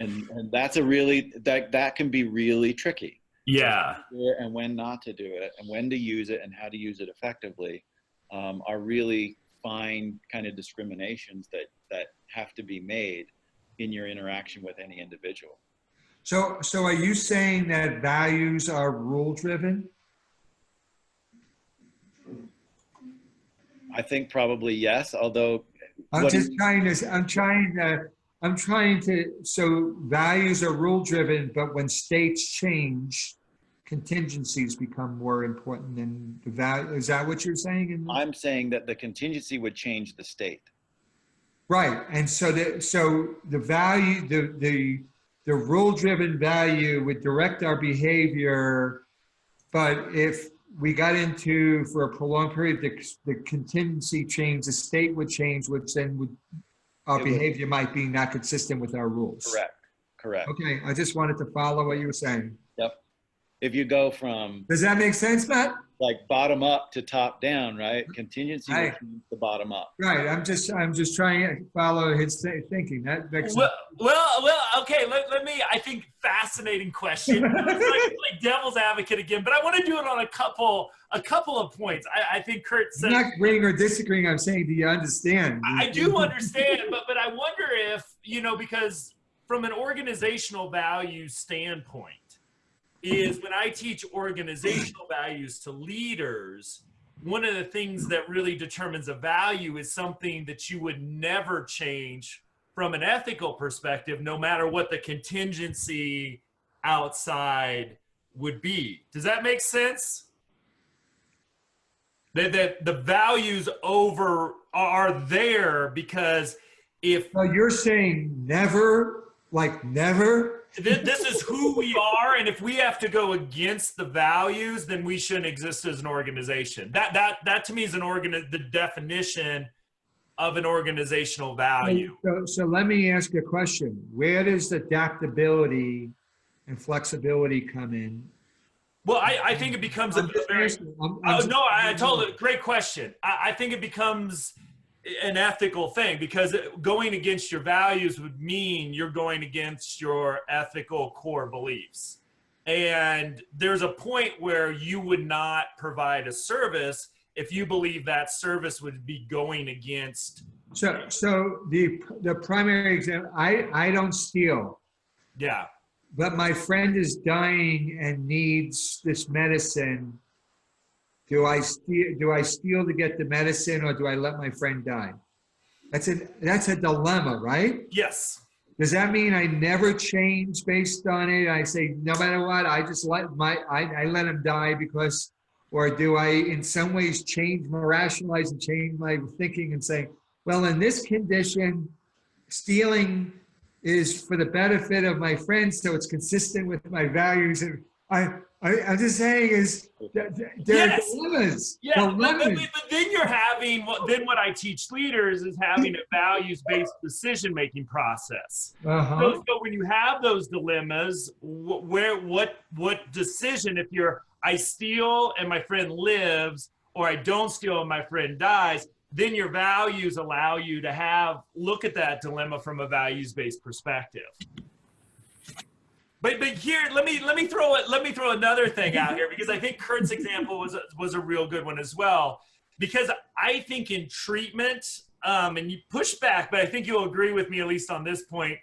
And that's that can be really tricky.
Yeah.
And when not to do it, and when to use it, and how to use it effectively, are really fine kind of discriminations that have to be made in your interaction with any individual.
So are you saying that values are rule driven?
I think probably yes, although
so values are rule driven, but when states change, contingencies become more important than the value. Is that what you're saying?
I'm saying that the contingency would change the state.
Right. And so the value, the rule driven value would direct our behavior, but if we got into, for a prolonged period, the contingency change, the state would change, which then our behavior might be not consistent with our rules.
Correct.
Okay, I just wanted to follow what you were saying.
Yep. If you go from...
Does that make sense, Matt?
Like bottom up to top down, right? Contingency
Right.
is the bottom up.
Right. I'm just trying to follow his thinking. That makes sense.
Well, okay. Let me. I think fascinating question. It's like devil's advocate again, but I want to do it on a couple of points. I think Curt said.
I'm not agreeing or disagreeing. I'm saying, do you understand?
I do understand, but I wonder if because from an organizational value standpoint, is when I teach organizational values to leaders, one of the things that really determines a value is something that you would never change from an ethical perspective, no matter what the contingency outside would be. Does that make sense? That the values are there because if...
So you're saying never, like never?
This is who we are, and if we have to go against the values, then we shouldn't exist as an organization. That to me is the definition of an organizational value.
So let me ask you a question. Where does adaptability and flexibility come in?
Well, I think it becomes great question. I think it becomes an ethical thing, because going against your values would mean you're going against your ethical core beliefs. And there's a point where you would not provide a service if you believe that service would be going against.
So the primary example, I don't steal.
Yeah.
But my friend is dying and needs this medicine. Do I steal to get the medicine, or do I let my friend die? That's a dilemma, right?
Yes.
Does that mean I never change based on it? I say, no matter what, I just I let him die because, or do I in some ways rationalize and change my thinking and say, well, in this condition, stealing is for the benefit of my friends, so it's consistent with my values. And I'm just saying is there are dilemmas.
Yeah,
dilemmas.
But then you're having what I teach leaders is having a values-based decision-making process. So when you have those dilemmas, what decision, if I steal and my friend lives, or I don't steal and my friend dies, then your values allow you to look at that dilemma from a values-based perspective. But here, let me throw another thing out here, because I think Curt's example was a real good one as well. Because I think in treatment, and you push back, but I think you'll agree with me at least on this point.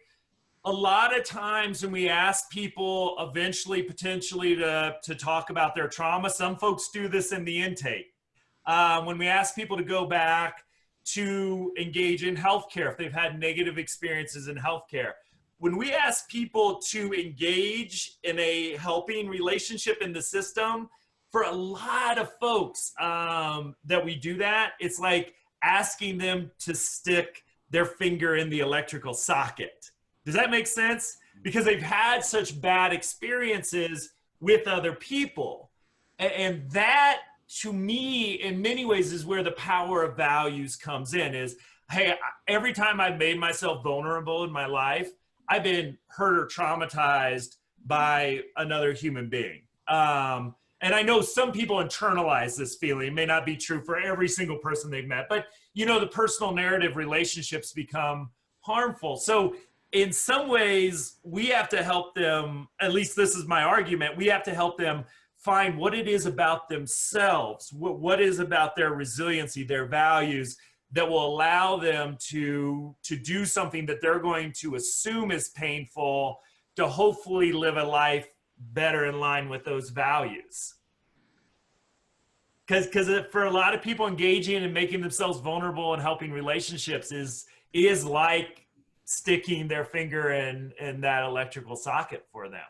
A lot of times when we ask people eventually, potentially to talk about their trauma, some folks do this in the intake. When we ask people to go back to engage in healthcare, if they've had negative experiences in healthcare, when we ask people to engage in a helping relationship in the system, for a lot of folks that we do that, it's like asking them to stick their finger in the electrical socket. Does that make sense? Because they've had such bad experiences with other people. And that, to me, in many ways, is where the power of values comes in. Is, hey, every time I've made myself vulnerable in my life, I've been hurt or traumatized by another human being. And I know some people internalize this feeling. It may not be true for every single person they've met, but you know, the personal narrative relationships become harmful. So in some ways, we have to help them, at least this is my argument, we have to help them find what it is about themselves, what is about their resiliency, their values, that will allow them to do something that they're going to assume is painful, to hopefully live a life better in line with those values. Because for a lot of people, engaging and making themselves vulnerable and helping relationships is like sticking their finger in that electrical socket for them.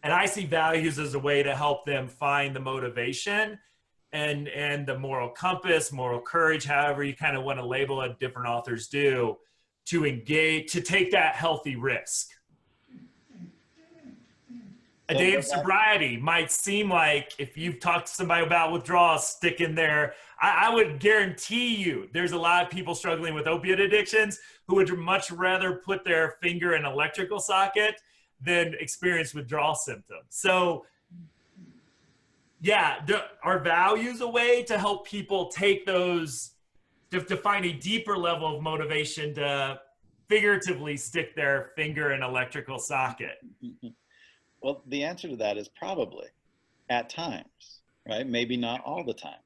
And I see values as a way to help them find the motivation and the moral compass, moral courage, however you kind of want to label it, different authors do, to engage, to take that healthy risk. A day of sobriety might seem like, if you've talked to somebody about withdrawal, stick in there. I would guarantee you there's a lot of people struggling with opiate addictions who would much rather put their finger in an electrical socket than experience withdrawal symptoms. So yeah, are values a way to help people take those, to find a deeper level of motivation to figuratively stick their finger in an electrical socket?
Well, the answer to that is probably at times, right? Maybe not all the time.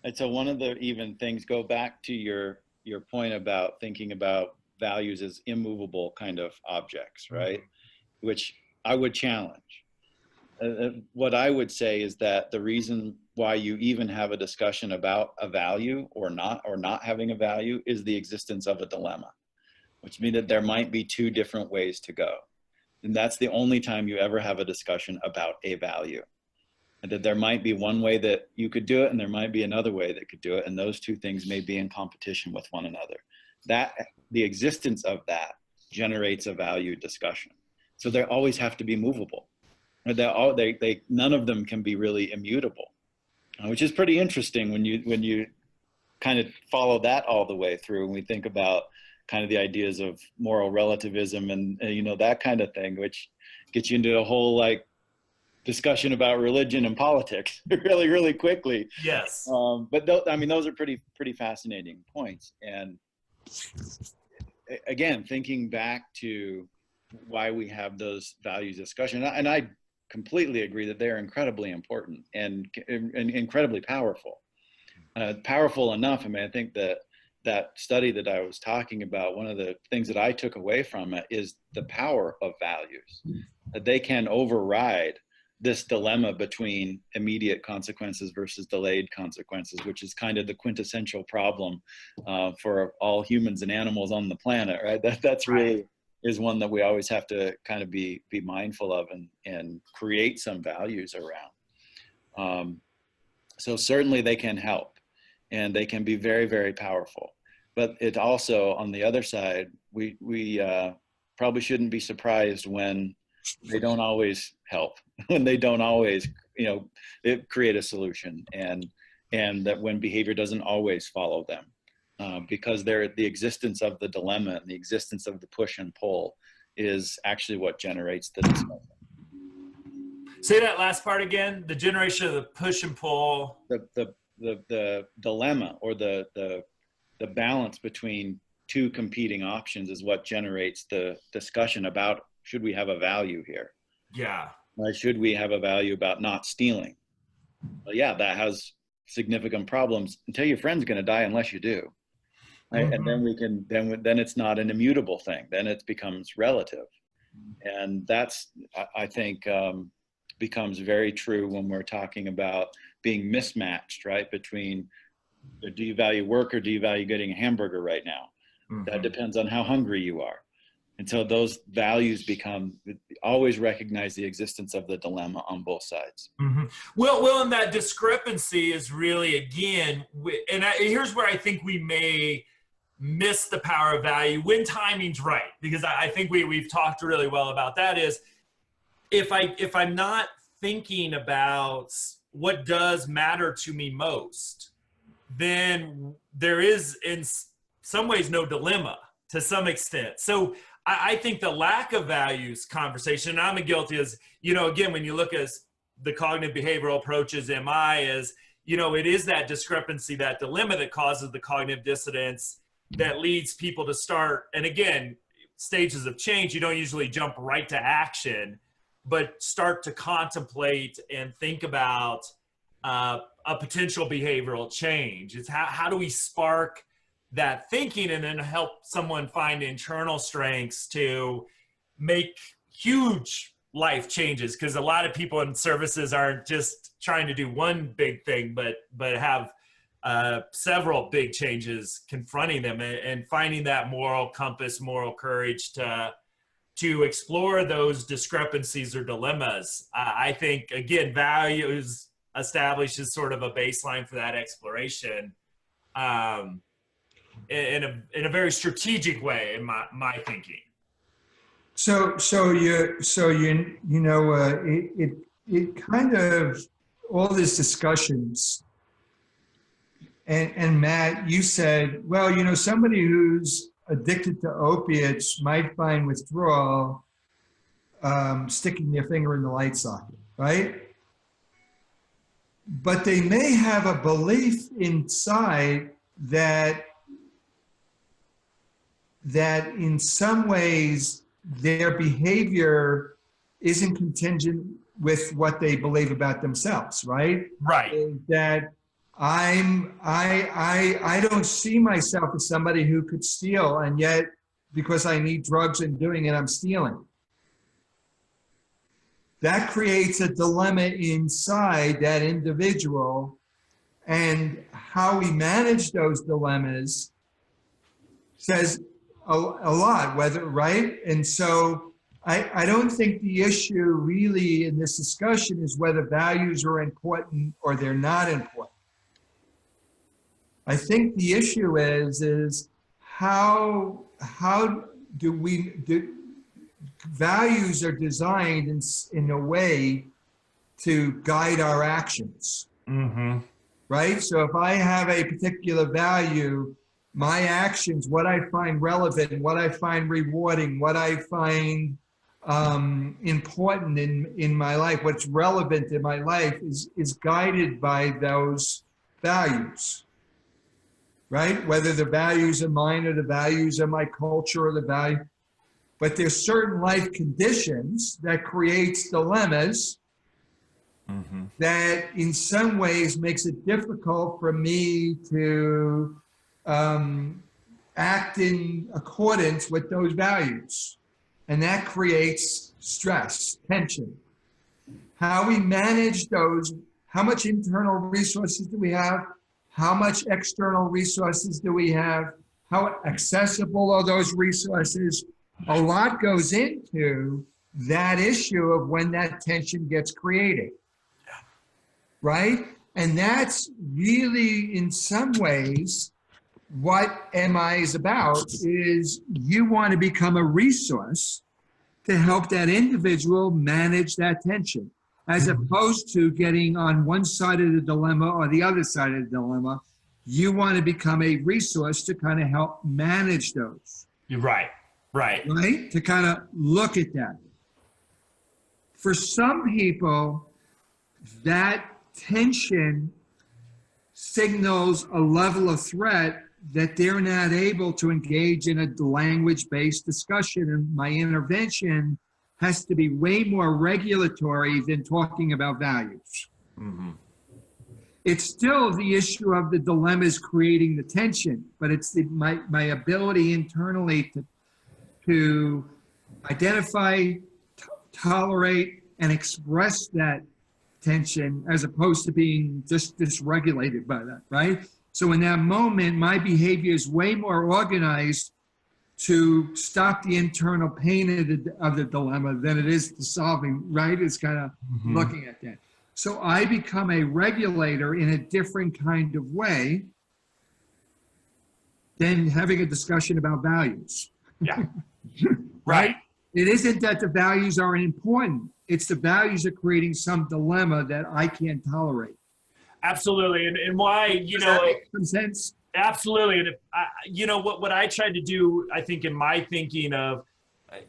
And so one of the even things, go back to your point about thinking about values as immovable kind of objects, right? Mm-hmm. Which I would challenge. What I would say is that the reason why you even have a discussion about a value or not having a value is the existence of a dilemma, which means that there might be two different ways to go. And that's the only time you ever have a discussion about a value. And that there might be one way that you could do it, and there might be another way that could do it. And those two things may be in competition with one another. That, the existence of that generates a value discussion. So they always have to be movable. None of them can be really immutable, which is pretty interesting when you kind of follow that all the way through. And we think about kind of the ideas of moral relativism and that kind of thing, which gets you into a whole like discussion about religion and politics really, really quickly.
Yes.
But those are pretty fascinating points. And again, thinking back to why we have those values discussion, and I completely agree that they're incredibly important and incredibly powerful. Powerful enough. I think that study that I was talking about, one of the things that I took away from it is the power of values, that they can override this dilemma between immediate consequences versus delayed consequences, which is kind of the quintessential problem for all humans and animals on the planet, right? That's really is one that we always have to kind of be mindful of and create some values around. So certainly they can help, and they can be very, very powerful. But it also, on the other side, we probably shouldn't be surprised when they don't always help, when they don't always, create a solution, and that when behavior doesn't always follow them, because the existence of the dilemma and the existence of the push and pull is actually what generates the discussion.
Say that last part again. The generation of the push and pull.
The dilemma or the balance between two competing options is what generates the discussion about should we have a value here?
Yeah.
Should we have a value about not stealing? Well, yeah, that has significant problems. Tell your friend's going to die unless you do. Right? And then we can, then it's not an immutable thing. Then it becomes relative. And that's, I think, becomes very true when we're talking about being mismatched, right? Between, do you value work or do you value getting a hamburger right now? That depends on how hungry you are. And so those values become, always recognize the existence of the dilemma on both sides.
Well, and that discrepancy is really, again, here's where I think we may miss the power of value when timing's right, because I think we've talked really well about that. Is if I'm not thinking about what does matter to me most, then there is in some ways no dilemma to some extent. So I think the lack of values conversation, and I'm guilty as, again, when you look at the cognitive behavioral approaches, MI is, it is that discrepancy, that dilemma that causes the cognitive dissonance that leads people to start. And again, stages of change, you don't usually jump right to action, but start to contemplate and think about a potential behavioral change. It's how do we spark that thinking and then help someone find internal strengths to make huge life changes, because a lot of people in services aren't just trying to do one big thing, but have several big changes confronting them, and finding that moral compass, moral courage to explore those discrepancies or dilemmas. I think, again, values establishes sort of a baseline for that exploration. In a very strategic way, in my thinking.
It kind of, all these discussions, and Matt, you said, well, somebody who's addicted to opiates might find withdrawal sticking their finger in the light socket, right? But they may have a belief inside that in some ways their behavior isn't contingent with what they believe about themselves, right?
Right.
That I don't see myself as somebody who could steal, and yet because I need drugs and doing it, I'm stealing. That creates a dilemma inside that individual, and how we manage those dilemmas says a lot, whether, right? And so I don't think the issue really in this discussion is whether values are important or they're not important. I think the issue is how do values are designed in a way to guide our actions, right? So if I have a particular value, my actions, what I find relevant, what I find rewarding, what I find important in my life, what's relevant in my life is guided by those values, right? Whether the values are mine or the values of my culture or the value, but there's certain life conditions that creates dilemmas that in some ways makes it difficult for me to act in accordance with those values. And that creates stress, tension. How we manage those, how much internal resources do we have? How much external resources do we have? How accessible are those resources? A lot goes into that issue of when that tension gets created, right? And that's really, in some ways, what MI is about. Is you want to become a resource to help that individual manage that tension, as opposed to getting on one side of the dilemma or the other side of the dilemma. You want to become a resource to kind of help manage those.
You're right. Right.
To kind of look at that. For some people, that tension signals a level of threat that they're not able to engage in a language-based discussion. And my intervention has to be way more regulatory than talking about values.
Mm-hmm.
It's still the issue of the dilemmas creating the tension, but it's my ability internally to identify, tolerate, and express that tension as opposed to being just dysregulated by that, right? So in that moment, my behavior is way more organized to stop the internal pain of the dilemma than it is to solving, right? It's kind of looking at that. So I become a regulator in a different kind of way than having a discussion about values.
Yeah. Right.
It isn't that the values aren't important. It's the values are creating some dilemma that I can't tolerate.
Absolutely. And why, you
Does
know,
that make some sense?
Absolutely. And if you know, what I tried to do, I think in my thinking of,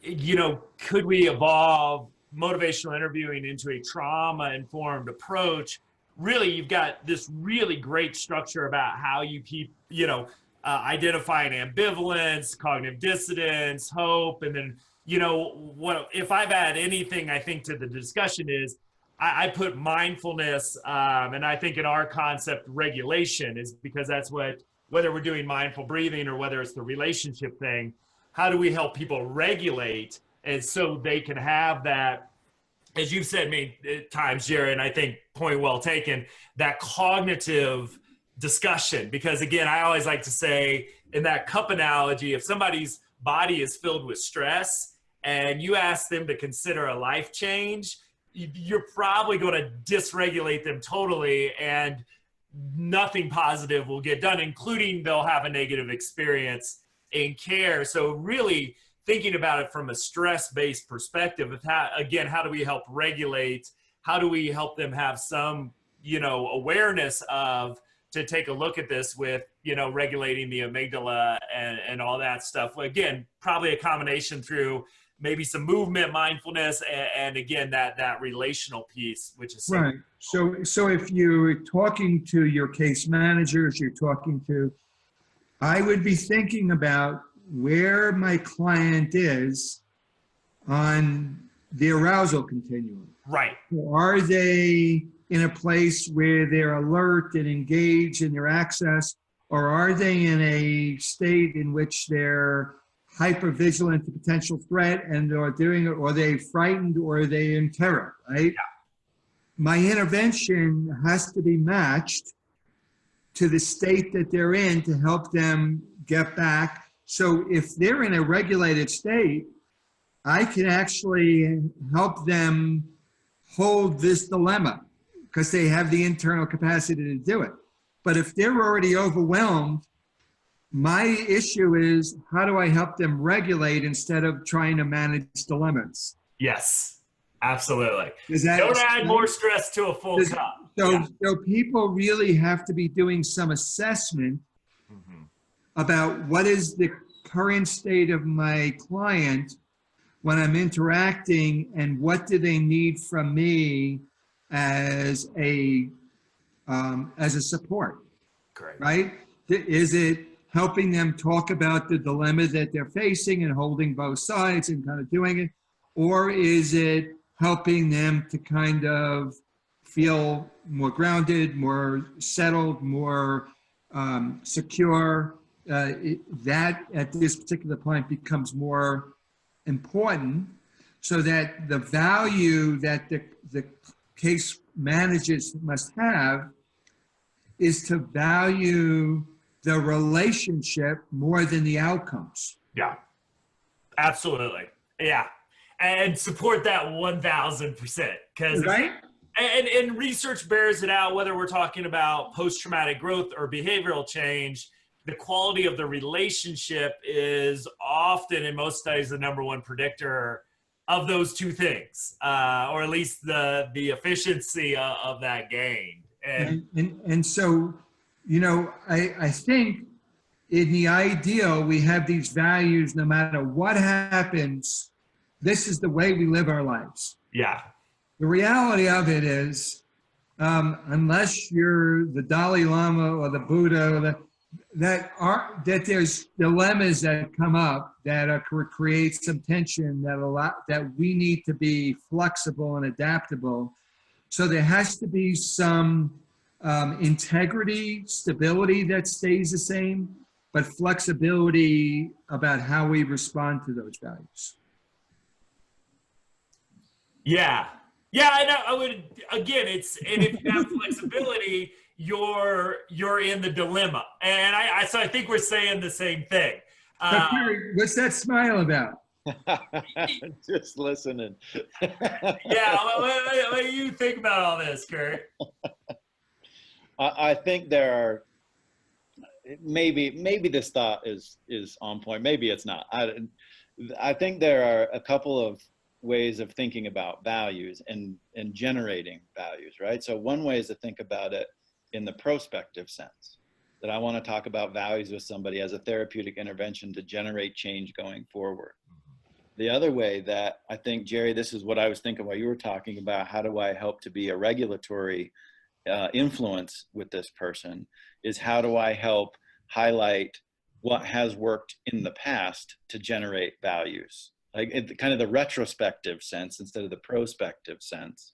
you know, could we evolve motivational interviewing into a trauma-informed approach? Really, you've got this really great structure about how you keep, you know, identifying ambivalence, cognitive dissonance, hope, and then, you know, what if I've had anything, I think, to the discussion is I put mindfulness, and I think in our concept, regulation is because that's what, whether we're doing mindful breathing or whether it's the relationship thing, how do we help people regulate and so they can have that, as you've said many times, Jared, and I think point well taken, that cognitive discussion. Because again, I always like to say in that cup analogy, if somebody's body is filled with stress and you ask them to consider a life change, you're probably going to dysregulate them totally, and nothing positive will get done, including they'll have a negative experience in care. So really thinking about it from a stress-based perspective of how, again, how do we help regulate? How do we help them have some, you know, awareness of, to take a look at this with, you know, regulating the amygdala and all that stuff. Again, probably a combination through maybe some movement, mindfulness, and again, that relational piece, which is
right. So if you're talking to your case managers, you're talking to, I would be thinking about where my client is on the arousal continuum.
right.
Are they in a place where they're alert and engaged in their access, or are they in a state in which they're hyper-vigilant to potential threat and are doing it, or are they frightened, or are they in terror, right?
Yeah.
My intervention has to be matched to the state that they're in to help them get back. So if they're in a regulated state, I can actually help them hold this dilemma because they have the internal capacity to do it. But if they're already overwhelmed, my issue is how do I help them regulate instead of trying to manage dilemmas?
Yes, absolutely.
That,
don't add more stress to a full cup.
So people really have to be doing some assessment about what is the current state of my client when I'm interacting, and what do they need from me as a support.
Great.
Right? Is it helping them talk about the dilemma that they're facing and holding both sides and kind of doing it? Or is it helping them to kind of feel more grounded, more settled, more secure? That at this particular point becomes more important, so that the value that the case managers must have is to value the relationship more than the outcomes.
Yeah, absolutely. Yeah. And support that 1000%. Because
right?
And research bears it out, whether we're talking about post-traumatic growth or behavioral change, the quality of the relationship is often, in most studies, the number one predictor of those two things, or at least the efficiency of that gain.
And so, you know, I think in the ideal, we have these values no matter what happens. This is the way we live our lives.
Yeah.
The reality of it is, unless you're the Dalai Lama or the Buddha, that there's dilemmas that come up that create some tension that we need to be flexible and adaptable. So there has to be some integrity, stability that stays the same, but flexibility about how we respond to those values.
Yeah. Yeah, I know. I would, again, and if you have flexibility, you're in the dilemma. And so I think we're saying the same thing.
But Curt, what's that smile about?
Just listening.
Yeah, what do you think about all this, Curt?
I think there are, maybe this thought is on point. Maybe it's not. I think there are a couple of ways of thinking about values and generating values, right? So one way is to think about it in the prospective sense, that I want to talk about values with somebody as a therapeutic intervention to generate change going forward. The other way that I think, Jerry, this is what I was thinking while you were talking about, how do I help to be a regulatory influence with this person, is how do I help highlight what has worked in the past to generate values, like kind of the retrospective sense instead of the prospective sense.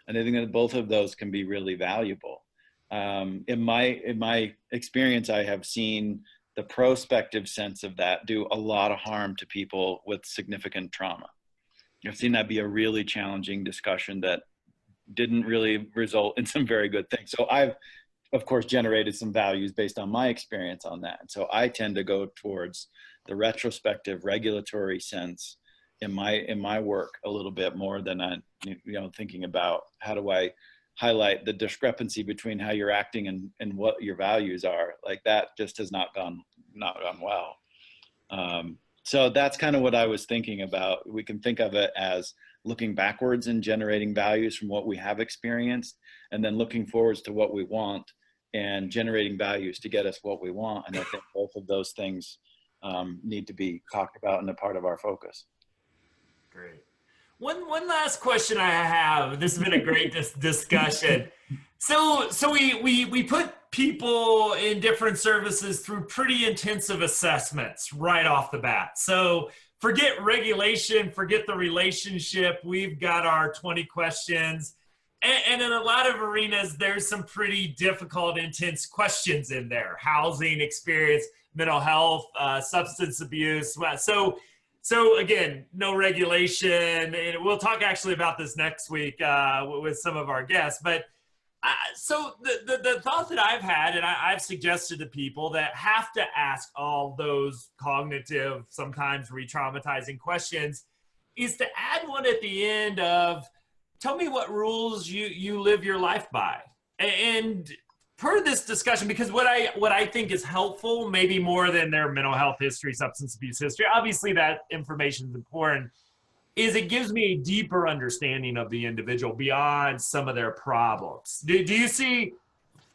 And I think that both of those can be really valuable. In my experience, I have seen the prospective sense of that do a lot of harm to people with significant trauma. I've seen that be a really challenging discussion that didn't really result in some very good things. So I've, of course, generated some values based on my experience on that. And so I tend to go towards the retrospective regulatory sense in my work a little bit more than thinking about how do I highlight the discrepancy between how you're acting and what your values are. Like that just has not gone well. So that's kind of what I was thinking about. We can think of it as looking backwards and generating values from what we have experienced, and then looking forwards to what we want and generating values to get us what we want. And I think both of those things need to be talked about and a part of our focus.
Great. One last question I have. This has been a great discussion. So we put people in different services through pretty intensive assessments right off the bat. So forget regulation, forget the relationship. We've got our 20 questions. And in a lot of arenas, there's some pretty difficult, intense questions in there. Housing experience, mental health, substance abuse. So again, no regulation, and we'll talk actually about this next week with some of our guests. But so the thought that I've had, and I've suggested to people that have to ask all those cognitive, sometimes re-traumatizing questions, is to add one at the end of, tell me what rules you live your life by. And per this discussion, because what I think is helpful, maybe more than their mental health history, substance abuse history, obviously that information is important, is it gives me a deeper understanding of the individual beyond some of their problems. Do you see,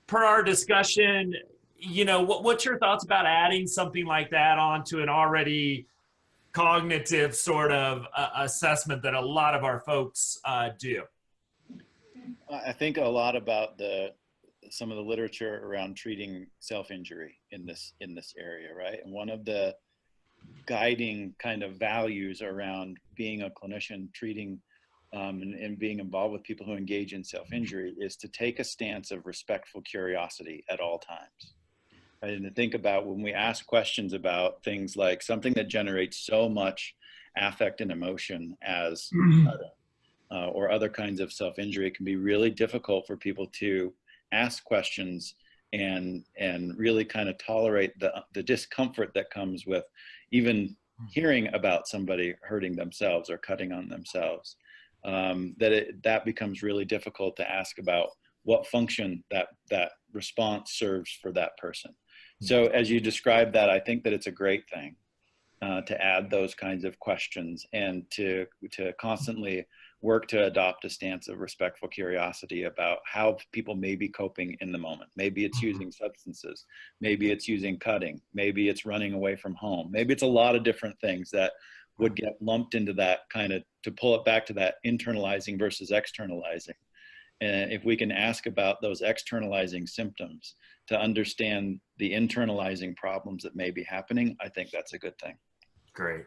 per our discussion, what's your thoughts about adding something like that onto an already cognitive sort of assessment that a lot of our folks do?
I think a lot about some of the literature around treating self-injury in this area, right? And one of the guiding kind of values around being a clinician, treating and being involved with people who engage in self-injury is to take a stance of respectful curiosity at all times. Right? And to think about when we ask questions about things like something that generates so much affect and emotion as or other kinds of self-injury, it can be really difficult for people to ask questions and really kind of tolerate the discomfort that comes with even hearing about somebody hurting themselves or cutting on themselves. That becomes really difficult to ask about what function that response serves for that person. So as you describe that, I think that it's a great thing to add those kinds of questions and to constantly work to adopt a stance of respectful curiosity about how people may be coping in the moment. Maybe it's using substances, maybe it's using cutting, maybe it's running away from home, maybe it's a lot of different things that would get lumped into that kind of, to pull it back to that internalizing versus externalizing. if we can ask about those externalizing symptoms to understand the internalizing problems that may be happening, I think that's a good thing.
Great.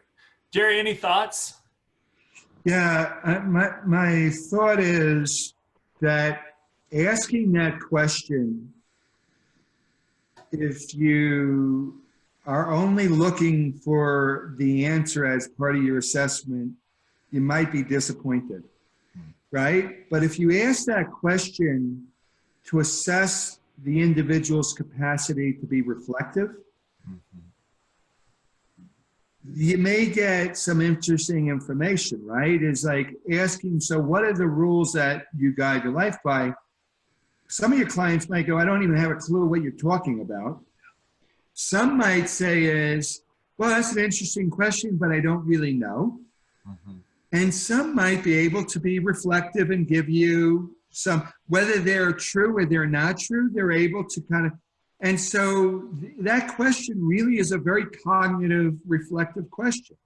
Jerry, any thoughts?
Yeah, my thought is that asking that question, if you are only looking for the answer as part of your assessment, you might be disappointed, right? But if you ask that question to assess the individual's capacity to be reflective, you may get some interesting information, right? It's like asking, so what are the rules that you guide your life by? Some of your clients might go, I don't even have a clue what you're talking about. Some might say is, well, that's an interesting question, but I don't really know. And some might be able to be reflective and give you some, whether they're true or they're not true, they're able to kind of, and so that question really is a very cognitive, reflective question.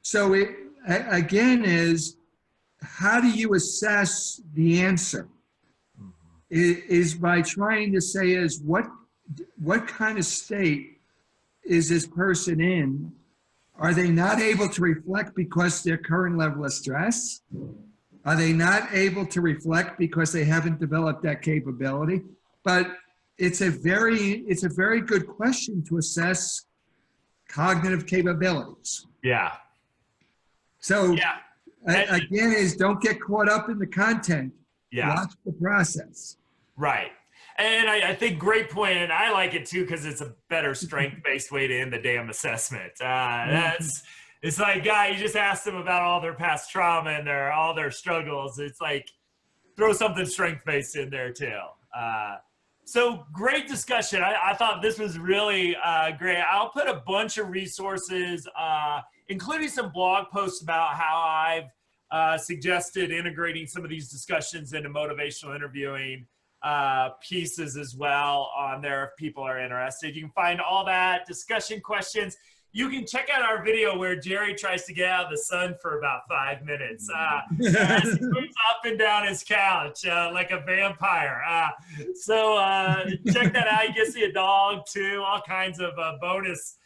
So it, again, is how do you assess the answer? Is by trying to say is what kind of state is this person in? Are they not able to reflect because their current level of stress? Are they not able to reflect because they haven't developed that capability? But it's a very good question to assess cognitive capabilities.
Yeah.
So
Yeah.
again, is don't get caught up in the content.
Yeah.
Watch the process.
Right. And I think great point, and I like it too because it's a better strength-based way to end the damn assessment. It's like, you just ask them about all their past trauma and all their struggles. It's like, throw something strength-based in there too. So great discussion. I thought this was really great. I'll put a bunch of resources, including some blog posts about how I've suggested integrating some of these discussions into motivational interviewing pieces as well on there if people are interested. You can find all that, discussion questions. You can check out our video where Jerry tries to get out of the sun for about 5 minutes. As he moves up and down his couch like a vampire. So check that out. You can see a dog too, all kinds of bonus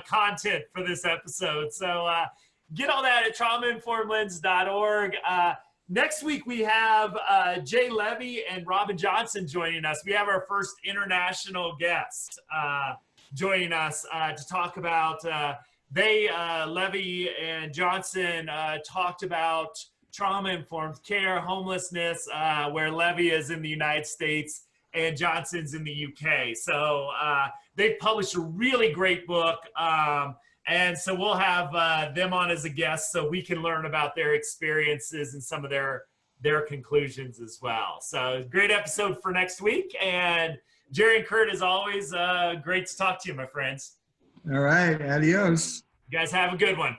content for this episode. So get all that at traumainformedlens.org. Next week, we have Jay Levy and Robin Johnson joining us. We have our first international guest joining us to talk about, Levy and Johnson talked about trauma-informed care, homelessness, where Levy is in the United States and Johnson's in the UK. So they've published a really great book. And so we'll have them on as a guest so we can learn about their experiences and some of their conclusions as well. So great episode for next week. And Jerry and Curt, as always, great to talk to you, my friends.
All right. Adios.
You guys have a good one.